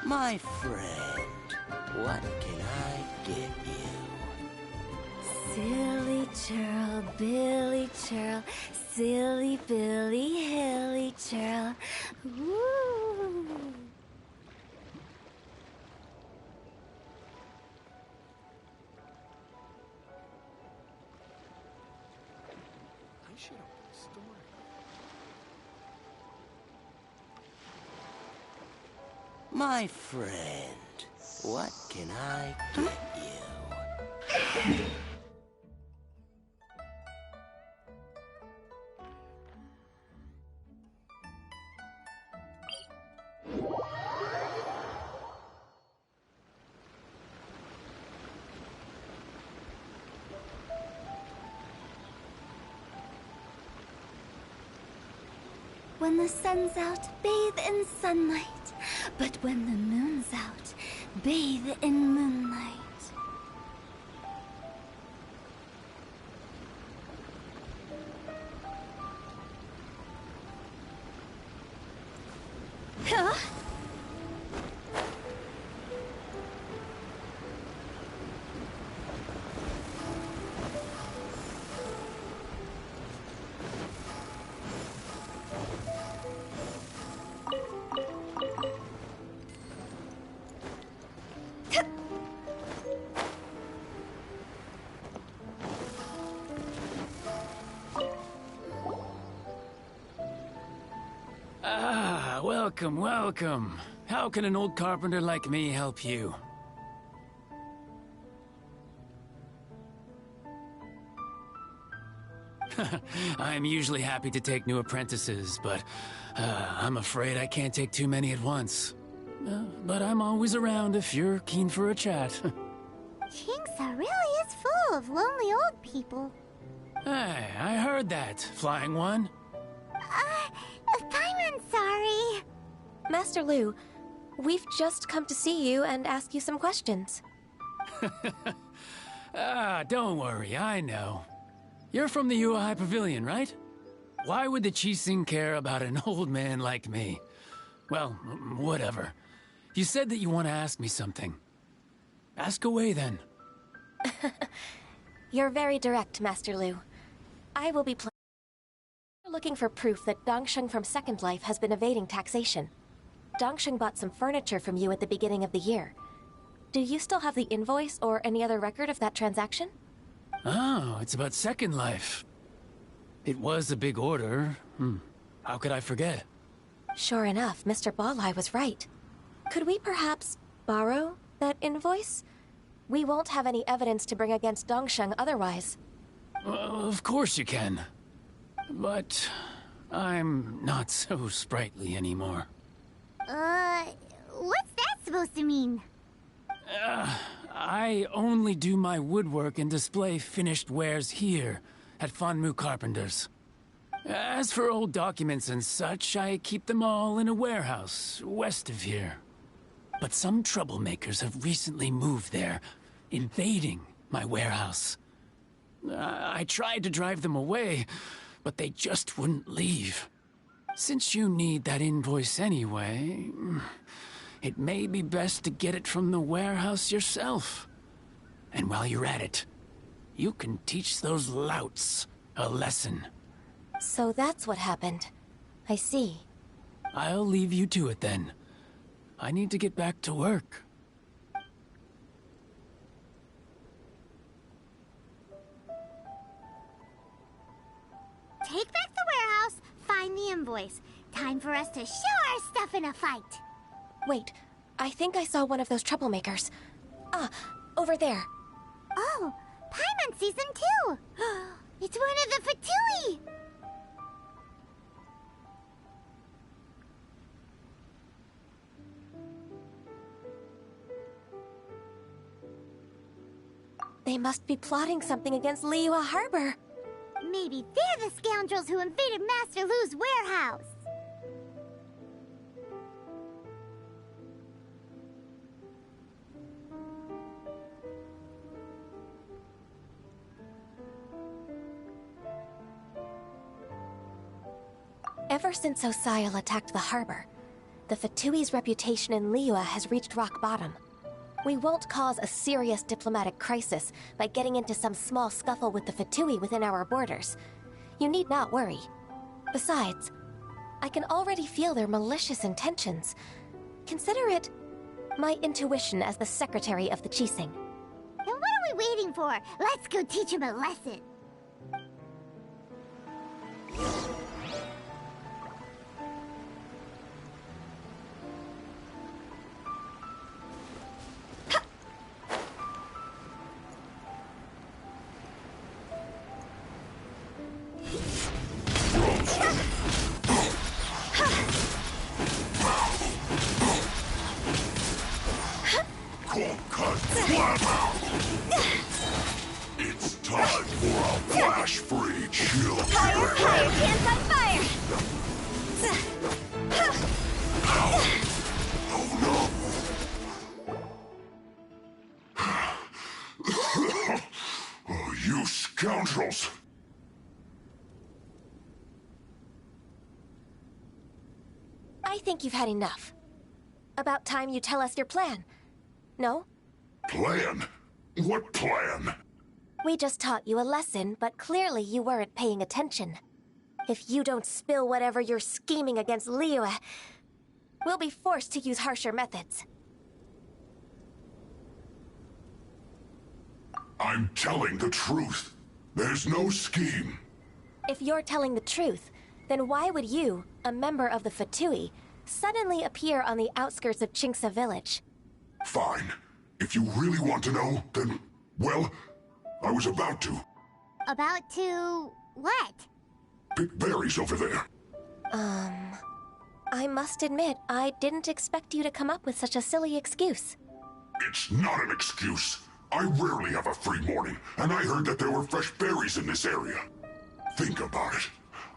My friend, what can I get you? Silly churl, Billy churl, silly Billy, hilly churl. Woo! I should open the store. My friend, what can I get you? When the sun's out, bathe in sunlight. But when the moon's out, bathe in moonlight. Huh? Ah, welcome, welcome. How can an old carpenter like me help you? I'm usually happy to take new apprentices, but I'm afraid I can't take too many at once. But I'm always around if you're keen for a chat. Kingsa really is full of lonely old people. Hey, I heard that, Flying One. Paimon's sorry. Master Lu, we've just come to see you and ask you some questions. Don't worry, I know. You're from the Yuehai Pavilion, right? Why would the Qixing care about an old man like me? Well, whatever. You said that you want to ask me something. Ask away, then. You're very direct, Master Lu. I will be looking for proof that Dongsheng from Second Life has been evading taxation. Dongsheng bought some furniture from you at the beginning of the year. Do you still have the invoice or any other record of that transaction? Oh, it's about Second Life. It was a big order. How could I forget? Sure enough, Mr. Balai was right. Could we perhaps borrow that invoice? We won't have any evidence to bring against Dongsheng otherwise. Of course you can. But I'm not so sprightly anymore. What's that supposed to mean? I only do my woodwork and display finished wares here at Fanmu Carpenters. As for old documents and such, I keep them all in a warehouse west of here. But some troublemakers have recently moved there, invading my warehouse. I tried to drive them away, but they just wouldn't leave. Since you need that invoice anyway, it may be best to get it from the warehouse yourself. And while you're at it, you can teach those louts a lesson. So that's what happened. I see. I'll leave you to it then. I need to get back to work. Take back the warehouse, find the invoice. Time for us to show our stuff in a fight. Wait, I think I saw one of those troublemakers. Ah, over there. Oh, Paimon sees him too. It's one of the Fatui! They must be plotting something against Liyue Harbor. Maybe they're the scoundrels who invaded Master Lu's warehouse. Ever since Osial attacked the harbor, the Fatui's reputation in Liyue has reached rock bottom. We won't cause a serious diplomatic crisis by getting into some small scuffle with the Fatui within our borders. You need not worry. Besides, I can already feel their malicious intentions. Consider it my intuition as the secretary of the Qixing. Then what are we waiting for? Let's go teach him a lesson. It's time for a flash-free chill. Higher, higher, hands on fire! Oh, you scoundrels! I think you've had enough. About time you tell us your plan. No? Plan? What plan? We just taught you a lesson, but clearly you weren't paying attention. If you don't spill whatever you're scheming against Liyue, we'll be forced to use harsher methods. I'm telling the truth. There's no scheme. If you're telling the truth, then why would you, a member of the Fatui, suddenly appear on the outskirts of Qingce village? Fine. If you really want to know, then, well, I was about to. About to... what? Pick berries over there. I must admit, I didn't expect you to come up with such a silly excuse. It's not an excuse. I rarely have a free morning, and I heard that there were fresh berries in this area. Think about it.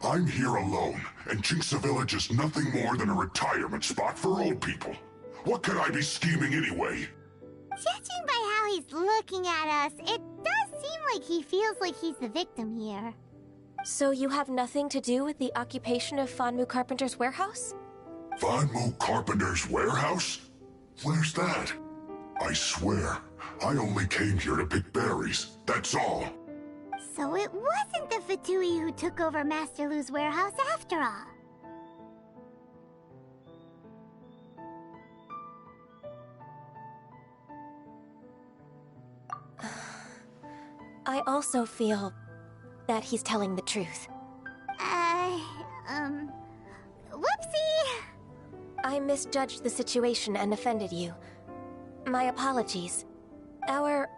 I'm here alone, and Qingce Village is nothing more than a retirement spot for old people. What could I be scheming anyway? Judging by how he's looking at us, it does seem like he feels like he's the victim here. So you have nothing to do with the occupation of Fanmu Carpenter's warehouse? Fanmu Carpenter's warehouse? Where's that? I swear, I only came here to pick berries, that's all. So it wasn't the Fatui who took over Master Lu's warehouse after all. I also feel that he's telling the truth. Whoopsie! I misjudged the situation and offended you. My apologies. Our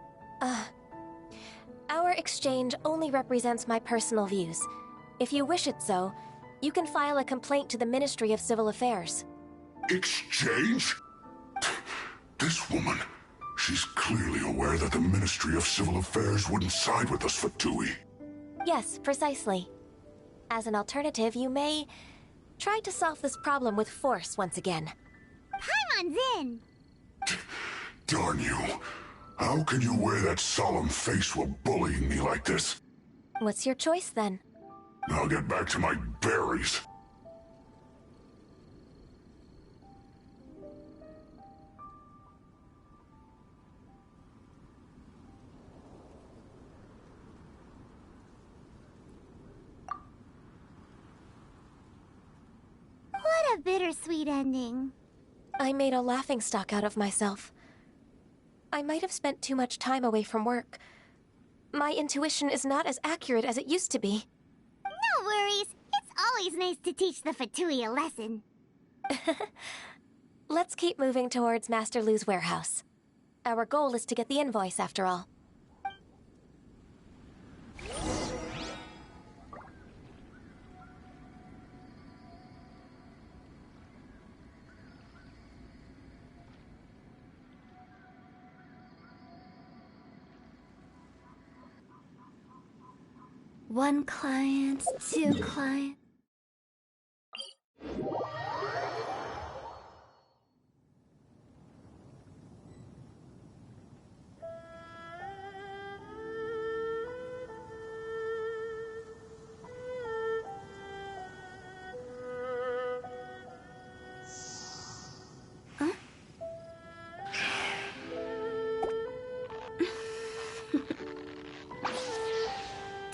exchange only represents my personal views. If you wish it so, you can file a complaint to the Ministry of Civil Affairs. Exchange? This woman, she's clearly aware that the Ministry of Civil Affairs wouldn't side with us, Fatui. Yes, precisely. As an alternative, you may try to solve this problem with force once again. Paimon's in! Darn you. How can you wear that solemn face while bullying me like this? What's your choice, then? I'll get back to my berries. What a bittersweet ending. I made a laughingstock out of myself. I might have spent too much time away from work. My intuition is not as accurate as it used to be. No worries. It's always nice to teach the Fatui a lesson. Let's keep moving towards Master Lu's warehouse. Our goal is to get the invoice, after all. One client, two clients.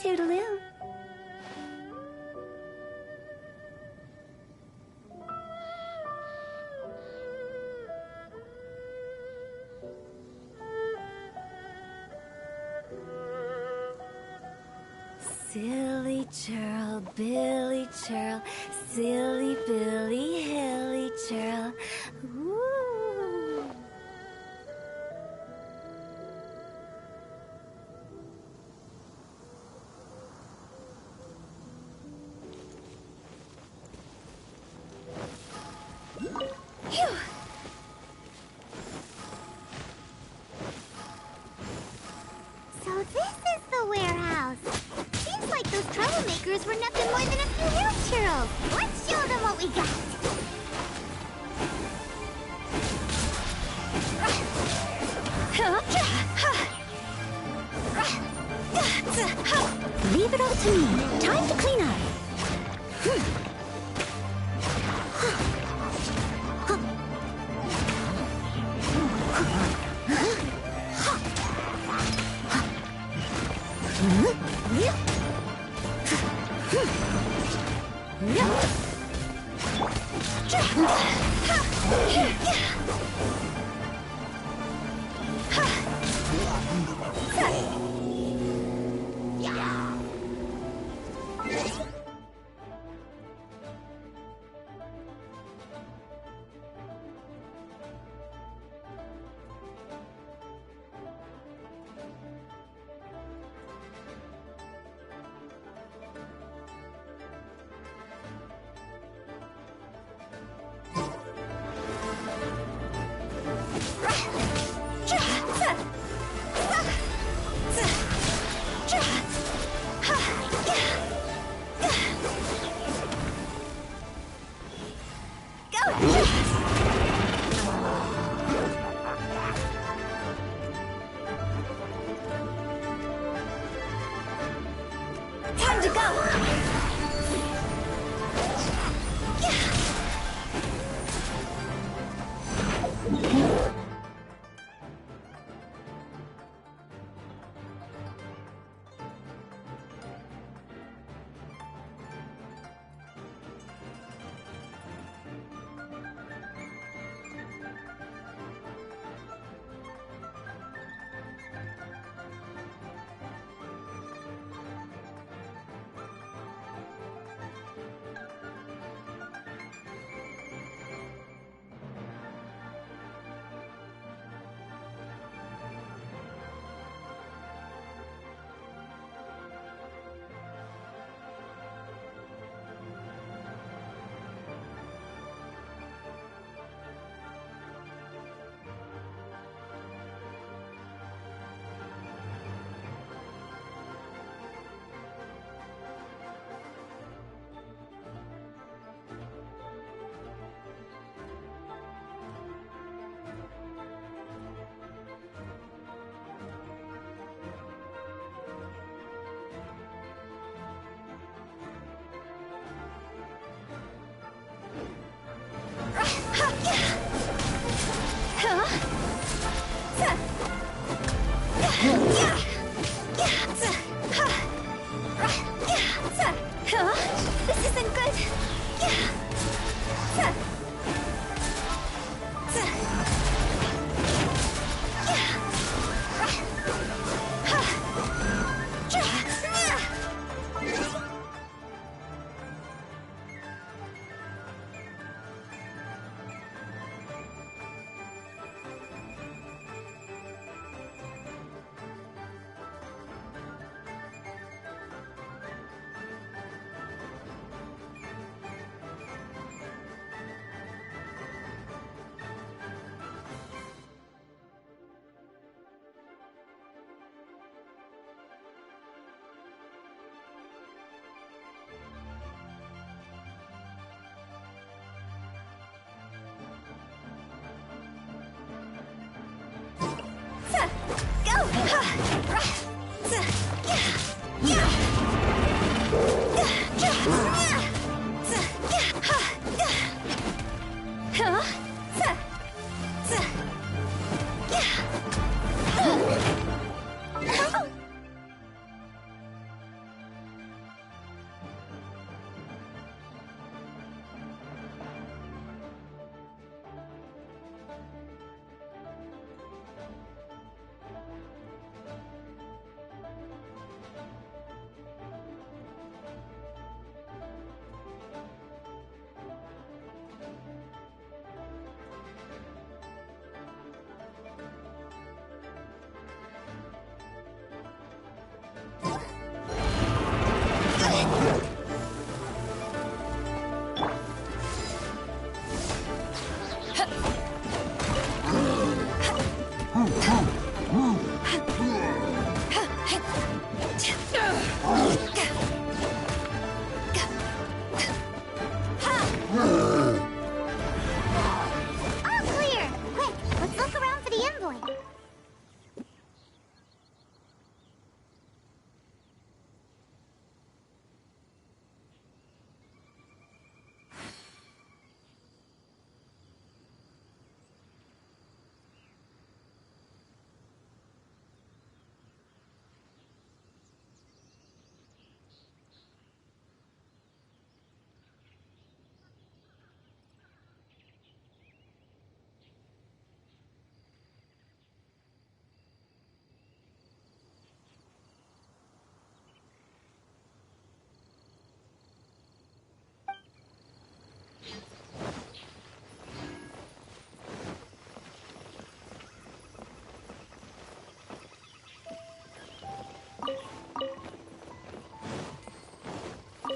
Toodaloo. Silly churl, Billy churl, silly Billy, hilly churl. Ooh. Phew. So this is the warehouse. Seems like those troublemakers were nothing more than a few hill churls. Let's show them what we got. Leave it all to me. Time to clean up. Time to go.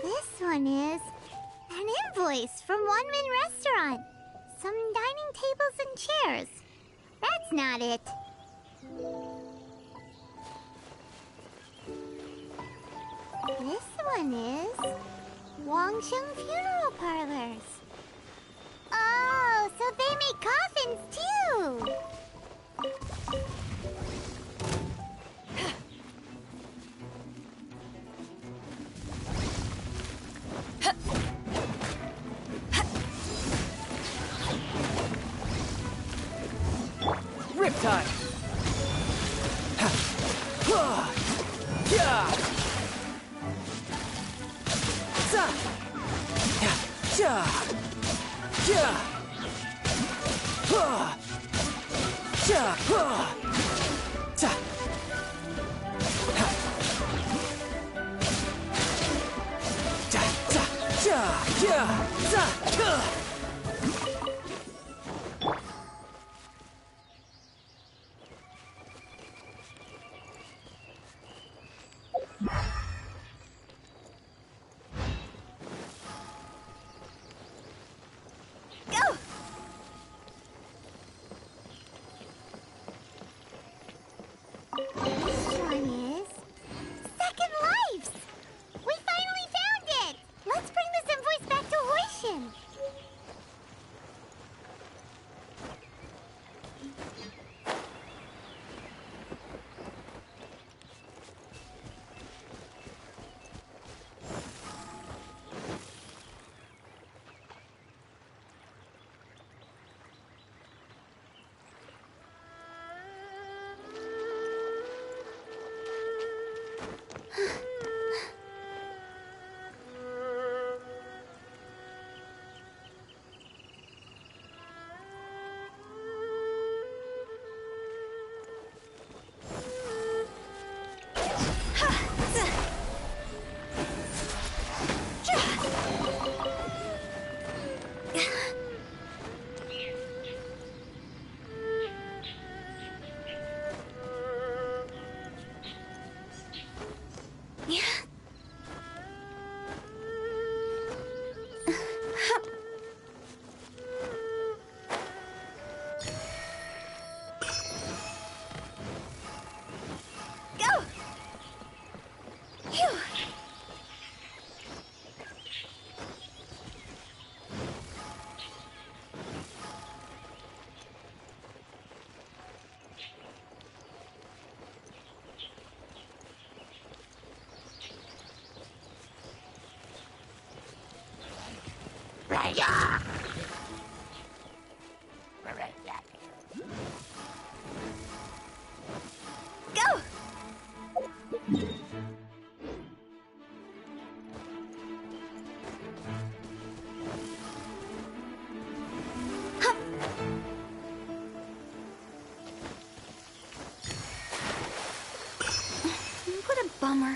This one is an invoice from One Min Restaurant. Some dining tables and chairs. That's not it. This one is Wangsheng Funeral Parlors. Oh, so they make coffins too. Riptide! This one is Second Lives. We finally found it. Let's bring this invoice back to Hoishin. Go! Hup. What a bummer.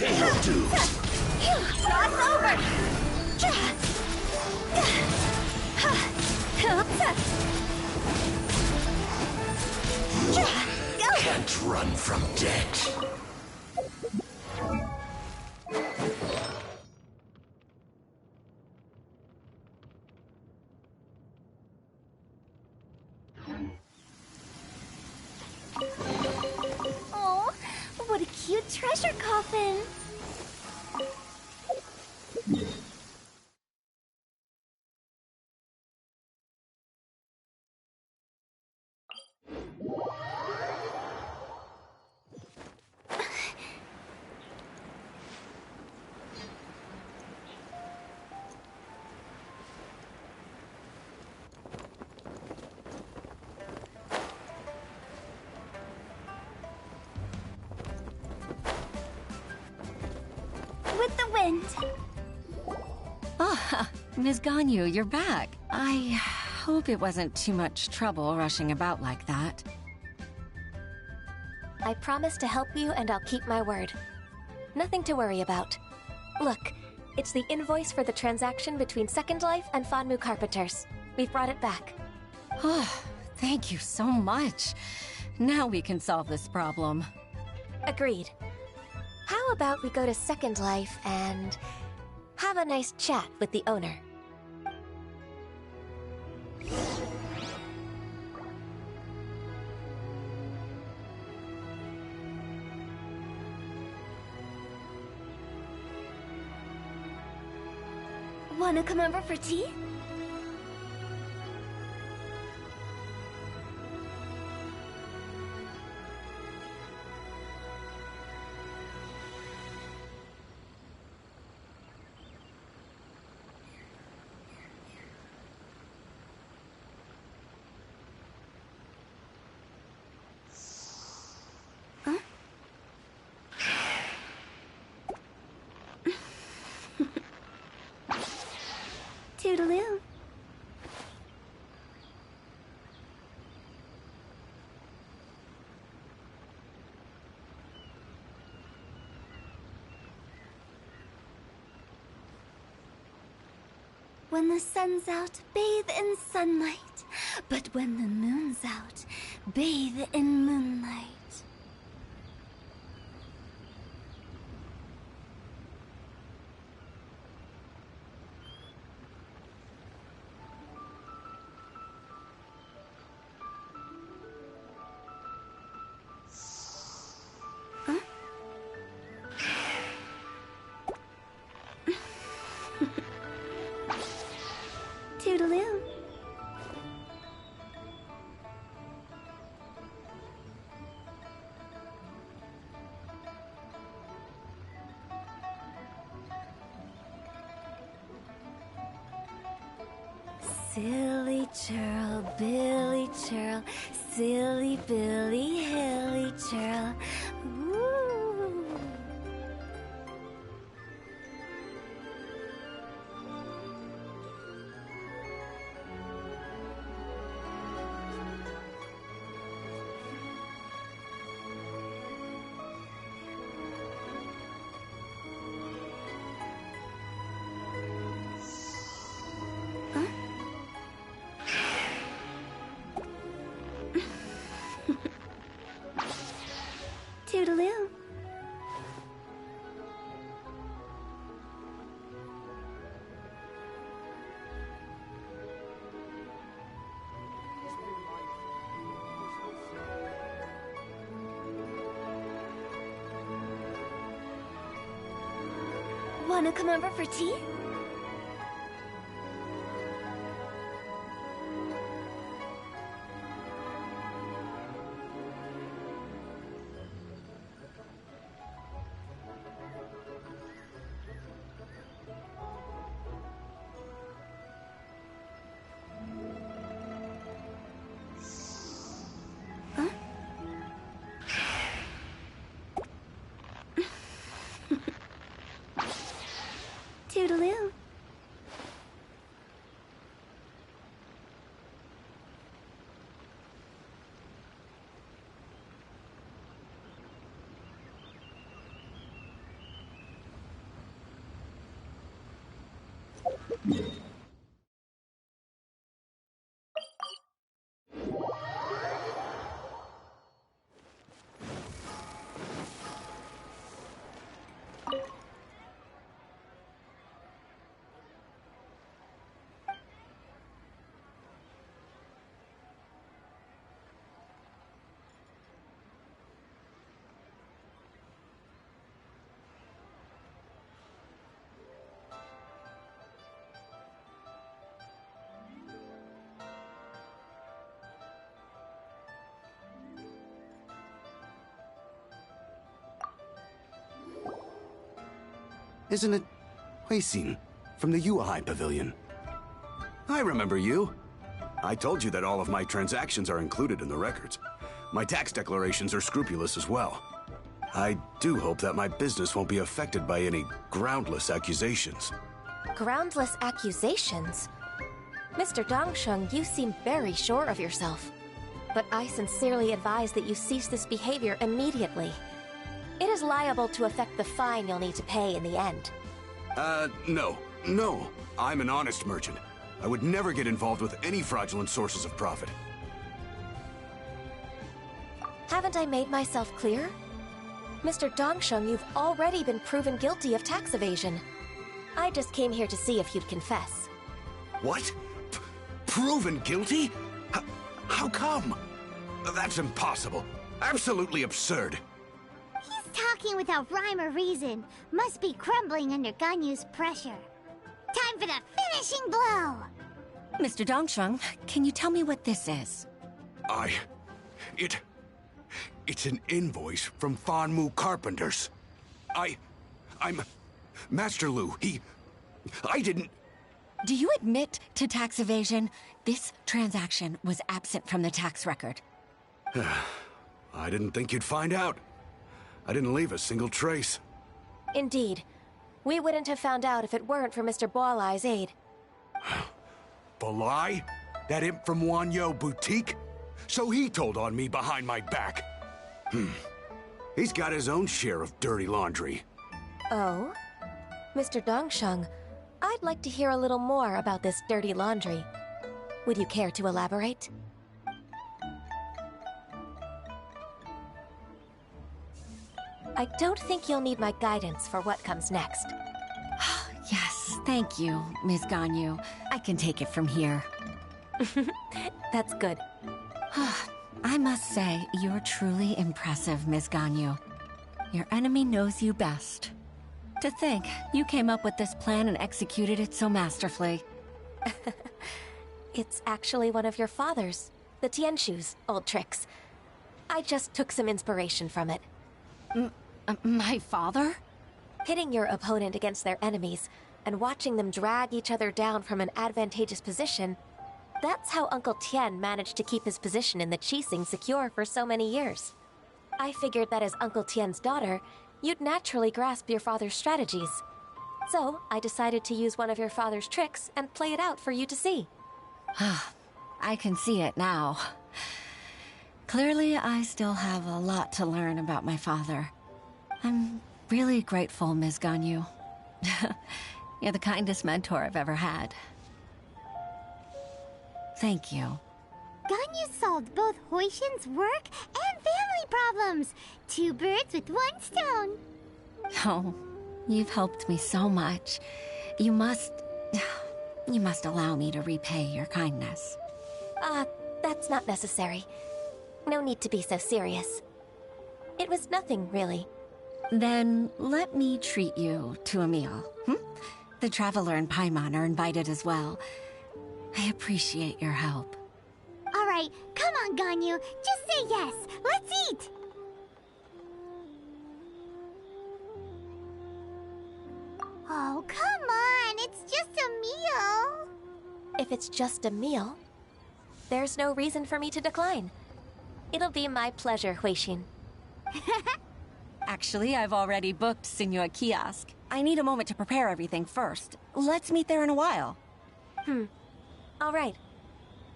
It'll do. Cross over! Can't run from death. Oh, what a cute treasure coffin! With the wind. Ah, Ms. Ganyu, you're back. I hope it wasn't too much trouble rushing about like that. I promise to help you, and I'll keep my word. Nothing to worry about. Look, it's the invoice for the transaction between Second Life and Fanmu Carpenters. We've brought it back. Oh, thank you so much. Now we can solve this problem. Agreed. How about we go to Second Life and have a nice chat with the owner? Wanna come over for tea? Toodaloo. When the sun's out, bathe in sunlight. But when the moon's out, bathe in moonlight. Toodaloo. Silly churl, Billy churl, silly Billy, hilly churl. Ooh. Toodaloo. Wanna come over for tea? Isn't it Huixin from the Yuehai Pavilion? I remember you. I told you that all of my transactions are included in the records. My tax declarations are scrupulous as well. I do hope that my business won't be affected by any groundless accusations. Groundless accusations? Mr. Dongsheng, you seem very sure of yourself. But I sincerely advise that you cease this behavior immediately. It is liable to affect the fine you'll need to pay in the end. No. No. I'm an honest merchant. I would never get involved with any fraudulent sources of profit. Haven't I made myself clear? Mr. Dongsheng, you've already been proven guilty of tax evasion. I just came here to see if you'd confess. What? Proven guilty? How come? That's impossible. Absolutely absurd. He's talking without rhyme or reason. Must be crumbling under Ganyu's pressure. Time for the finishing blow! Mr. Dongsheng, can you tell me what this is? It's an invoice from Fanmu Carpenters. I'm Master Lu. I didn't... Do you admit to tax evasion? This transaction was absent from the tax record. I didn't think you'd find out. I didn't leave a single trace. Indeed. We wouldn't have found out if it weren't for Mr. Boalai's aid. Balai? That imp from Wanyo Boutique? So he told on me behind my back. He's got his own share of dirty laundry. Oh? Mr. Dongsheng, I'd like to hear a little more about this dirty laundry. Would you care to elaborate? I don't think you'll need my guidance for what comes next. Yes, thank you, Ms. Ganyu. I can take it from here. That's good. I must say, you're truly impressive, Ms. Ganyu. Your enemy knows you best. To think, you came up with this plan and executed it so masterfully. It's actually one of your father's, the Tianshu's, old tricks. I just took some inspiration from it. My father? Pitting your opponent against their enemies and watching them drag each other down from an advantageous position, that's how Uncle Tian managed to keep his position in the Qixing secure for so many years. I figured that as Uncle Tian's daughter, you'd naturally grasp your father's strategies. So I decided to use one of your father's tricks and play it out for you to see. I can see it now. Clearly, I still have a lot to learn about my father. I'm really grateful, Ms. Ganyu. You're the kindest mentor I've ever had. Thank you. Ganyu solved both Huixin's work and family problems. 2 birds with 1 stone. Oh, you've helped me so much. You must allow me to repay your kindness. That's not necessary. No need to be so serious. It was nothing, really. Then let me treat you to a meal. The Traveler and Paimon are invited as well. I appreciate your help. All right, come on, Ganyu. Just say yes. Let's eat. Oh, come on. It's just a meal. If it's just a meal, there's no reason for me to decline. It'll be my pleasure, Huixin. Actually, I've already booked Senua Kiosk. I need a moment to prepare everything first. Let's meet there in a while. All right.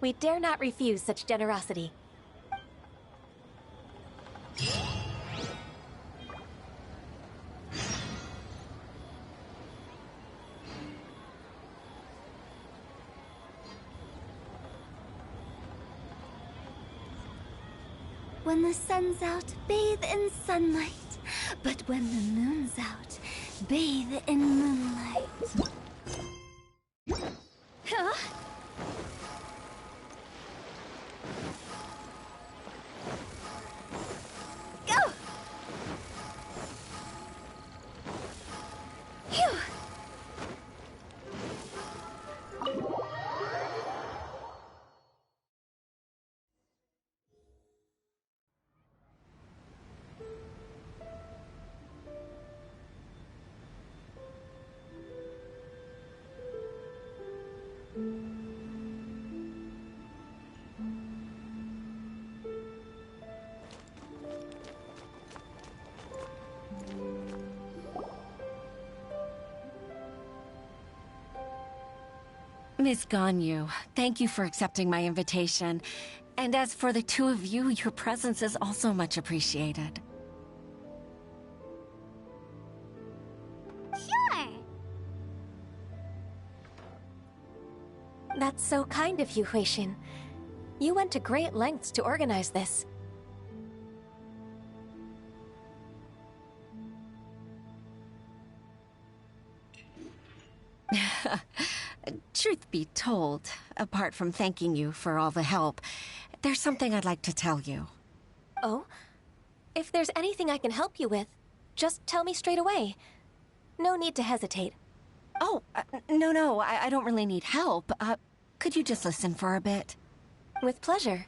We dare not refuse such generosity. When the sun's out, bathe in sunlight. But when the moon's out, bathe in moonlight. Huh? Go! Phew! Miss Ganyu, thank you for accepting my invitation. And as for the two of you, your presence is also much appreciated. Sure. That's so kind of you, Huixin. You went to great lengths to organize this. Truth be told, apart from thanking you for all the help, there's something I'd like to tell you. Oh? If there's anything I can help you with, just tell me straight away. No need to hesitate. Oh, no, I don't really need help. Could you just listen for a bit? With pleasure.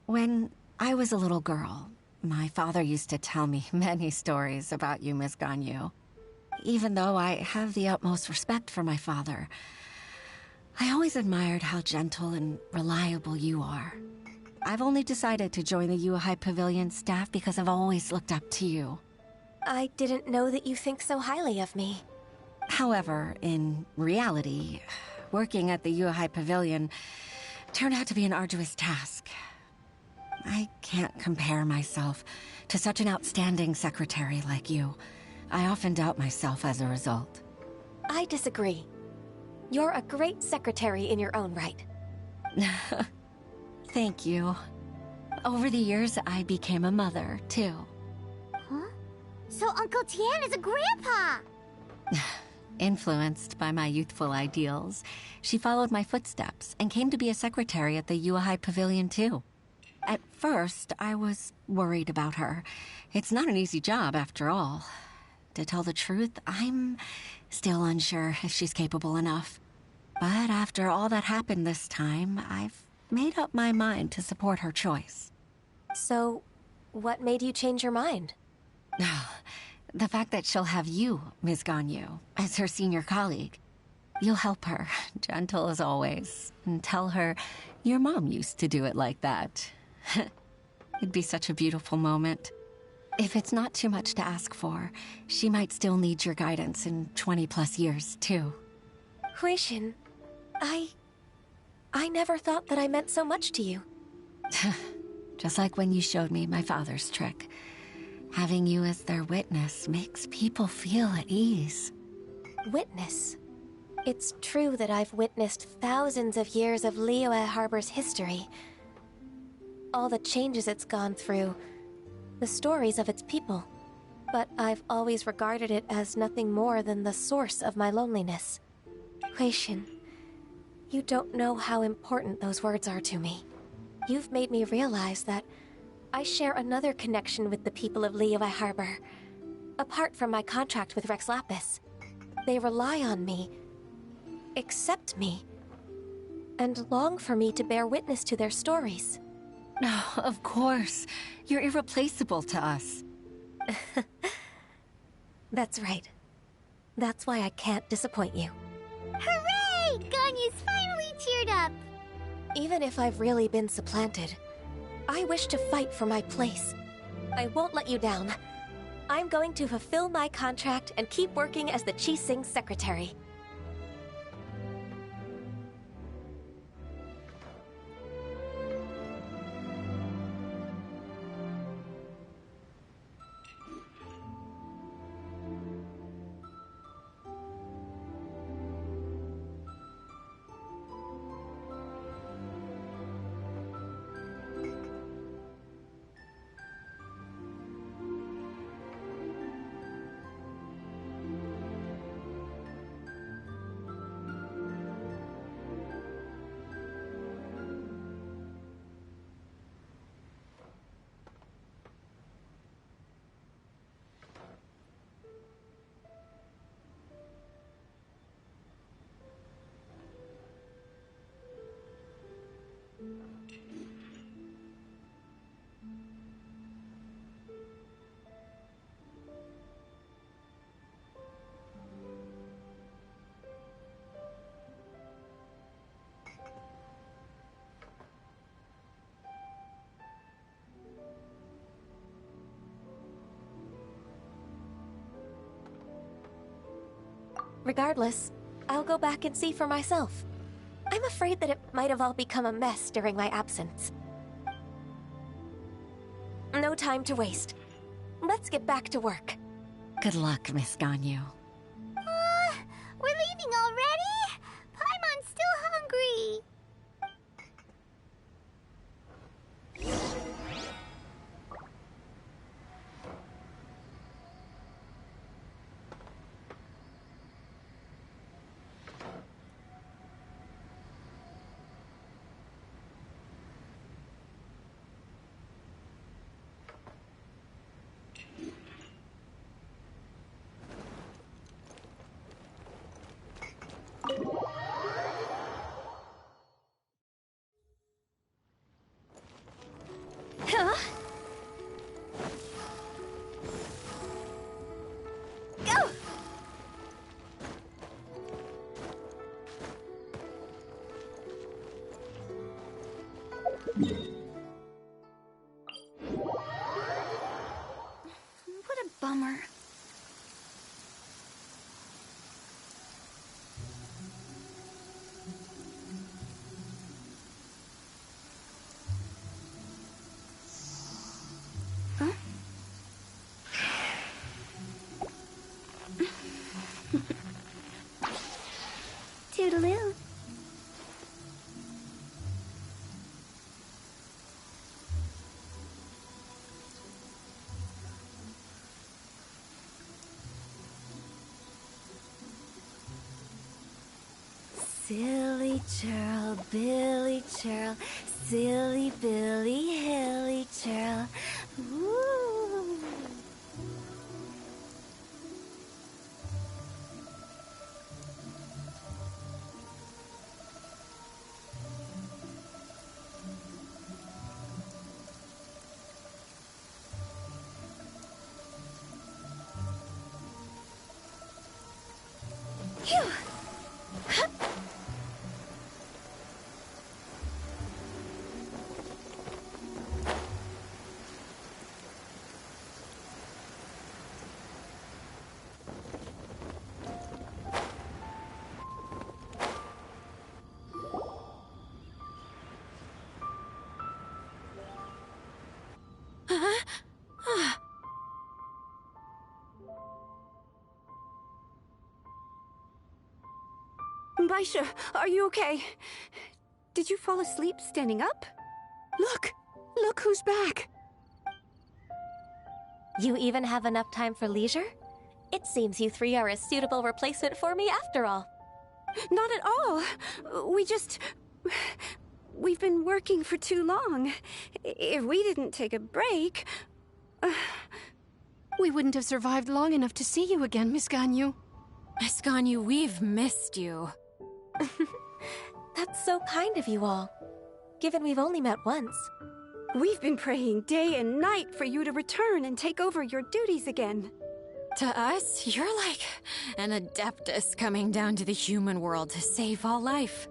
When I was a little girl, my father used to tell me many stories about you, Miss Ganyu. Even though I have the utmost respect for my father, I always admired how gentle and reliable you are. I've only decided to join the Yuehai Pavilion staff because I've always looked up to you. I didn't know that you think so highly of me. However, in reality, working at the Yuehai Pavilion turned out to be an arduous task. I can't compare myself to such an outstanding secretary like you. I often doubt myself as a result. I disagree. You're a great secretary in your own right. Thank you. Over the years, I became a mother, too. Huh? So Uncle Tian is a grandpa! Influenced by my youthful ideals, she followed my footsteps and came to be a secretary at the Yuehai Pavilion, too. At first, I was worried about her. It's not an easy job, after all. To tell the truth, I'm still unsure if she's capable enough. But after all that happened this time, I've made up my mind to support her choice. So, what made you change your mind? The fact that she'll have you, Ms. Ganyu, as her senior colleague. You'll help her, gentle as always, and tell her your mom used to do it like that. It'd be such a beautiful moment. If it's not too much to ask for, she might still need your guidance in 20+ years, too. Huixin, I never thought that I meant so much to you. Just like when you showed me my father's trick. Having you as their witness makes people feel at ease. Witness? It's true that I've witnessed thousands of years of Liyue Harbor's history. All the changes it's gone through, the stories of its people. But I've always regarded it as nothing more than the source of my loneliness. Huixin, you don't know how important those words are to me. You've made me realize that I share another connection with the people of Liyue Harbor. Apart from my contract with Rex Lapis, they rely on me, accept me, and long for me to bear witness to their stories. Oh, of course. You're irreplaceable to us. That's right. That's why I can't disappoint you. Hooray! Ganyu's finally cheered up! Even if I've really been supplanted, I wish to fight for my place. I won't let you down. I'm going to fulfill my contract and keep working as the Qixing secretary. Regardless, I'll go back and see for myself. I'm afraid that it might have all become a mess during my absence. No time to waste. Let's get back to work. Good luck, Miss Ganyu. We're leaving already? Paimon's still hungry. Huh? Go! What a bummer. Toodaloo. Silly churl, Billy churl, silly Billy, hilly churl. Ooh. Phew. Hup. Baisha, are you okay? Did you fall asleep standing up? Look! Look who's back! You even have enough time for leisure? It seems you three are a suitable replacement for me after all. Not at all. We've been working for too long. If we didn't take a break... We wouldn't have survived long enough to see you again, Miss Ganyu. Miss Ganyu, we've missed you. That's so kind of you all, given we've only met once. We've been praying day and night for you to return and take over your duties again. To us, you're like an adeptus coming down to the human world to save all life.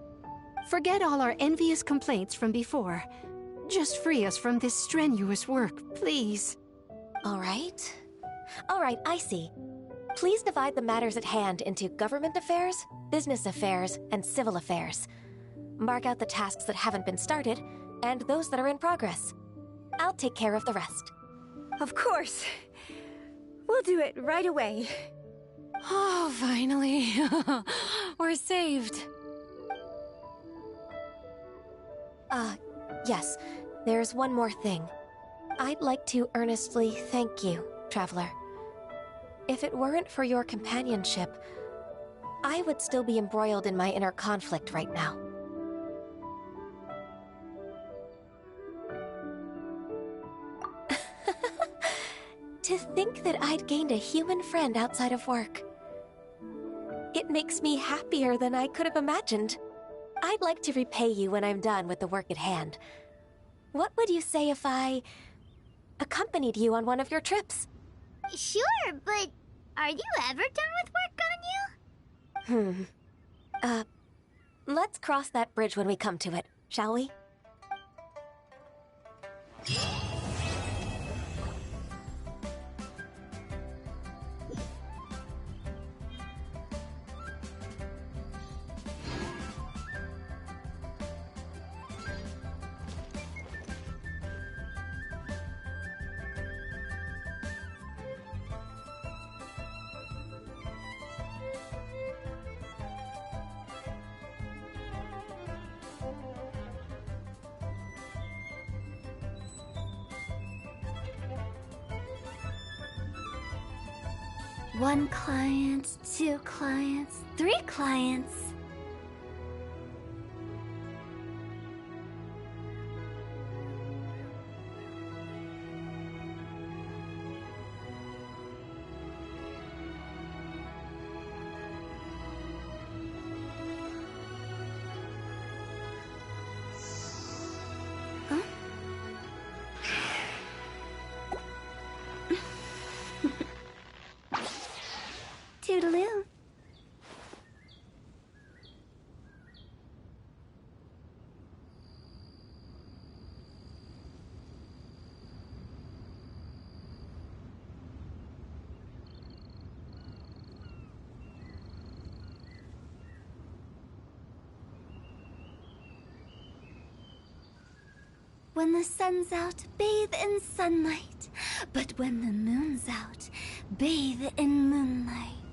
Forget all our envious complaints from before. Just free us from this strenuous work, please. All right, I see. Please divide the matters at hand into government affairs, business affairs, and civil affairs. Mark out the tasks that haven't been started, and those that are in progress. I'll take care of the rest. Of course. We'll do it right away. Oh, finally. We're saved. Yes. There's one more thing. I'd like to earnestly thank you, Traveler. If it weren't for your companionship, I would still be embroiled in my inner conflict right now. To think that I'd gained a human friend outside of work. It makes me happier than I could have imagined. I'd like to repay you when I'm done with the work at hand. What would you say if I accompanied you on one of your trips? Sure, but are you ever done with work, Ganyu? Let's cross that bridge when we come to it, shall we? 1 client, 2 clients, 3 clients. Toodaloo. When the sun's out, bathe in sunlight. But when the moon's out, bathe in moonlight.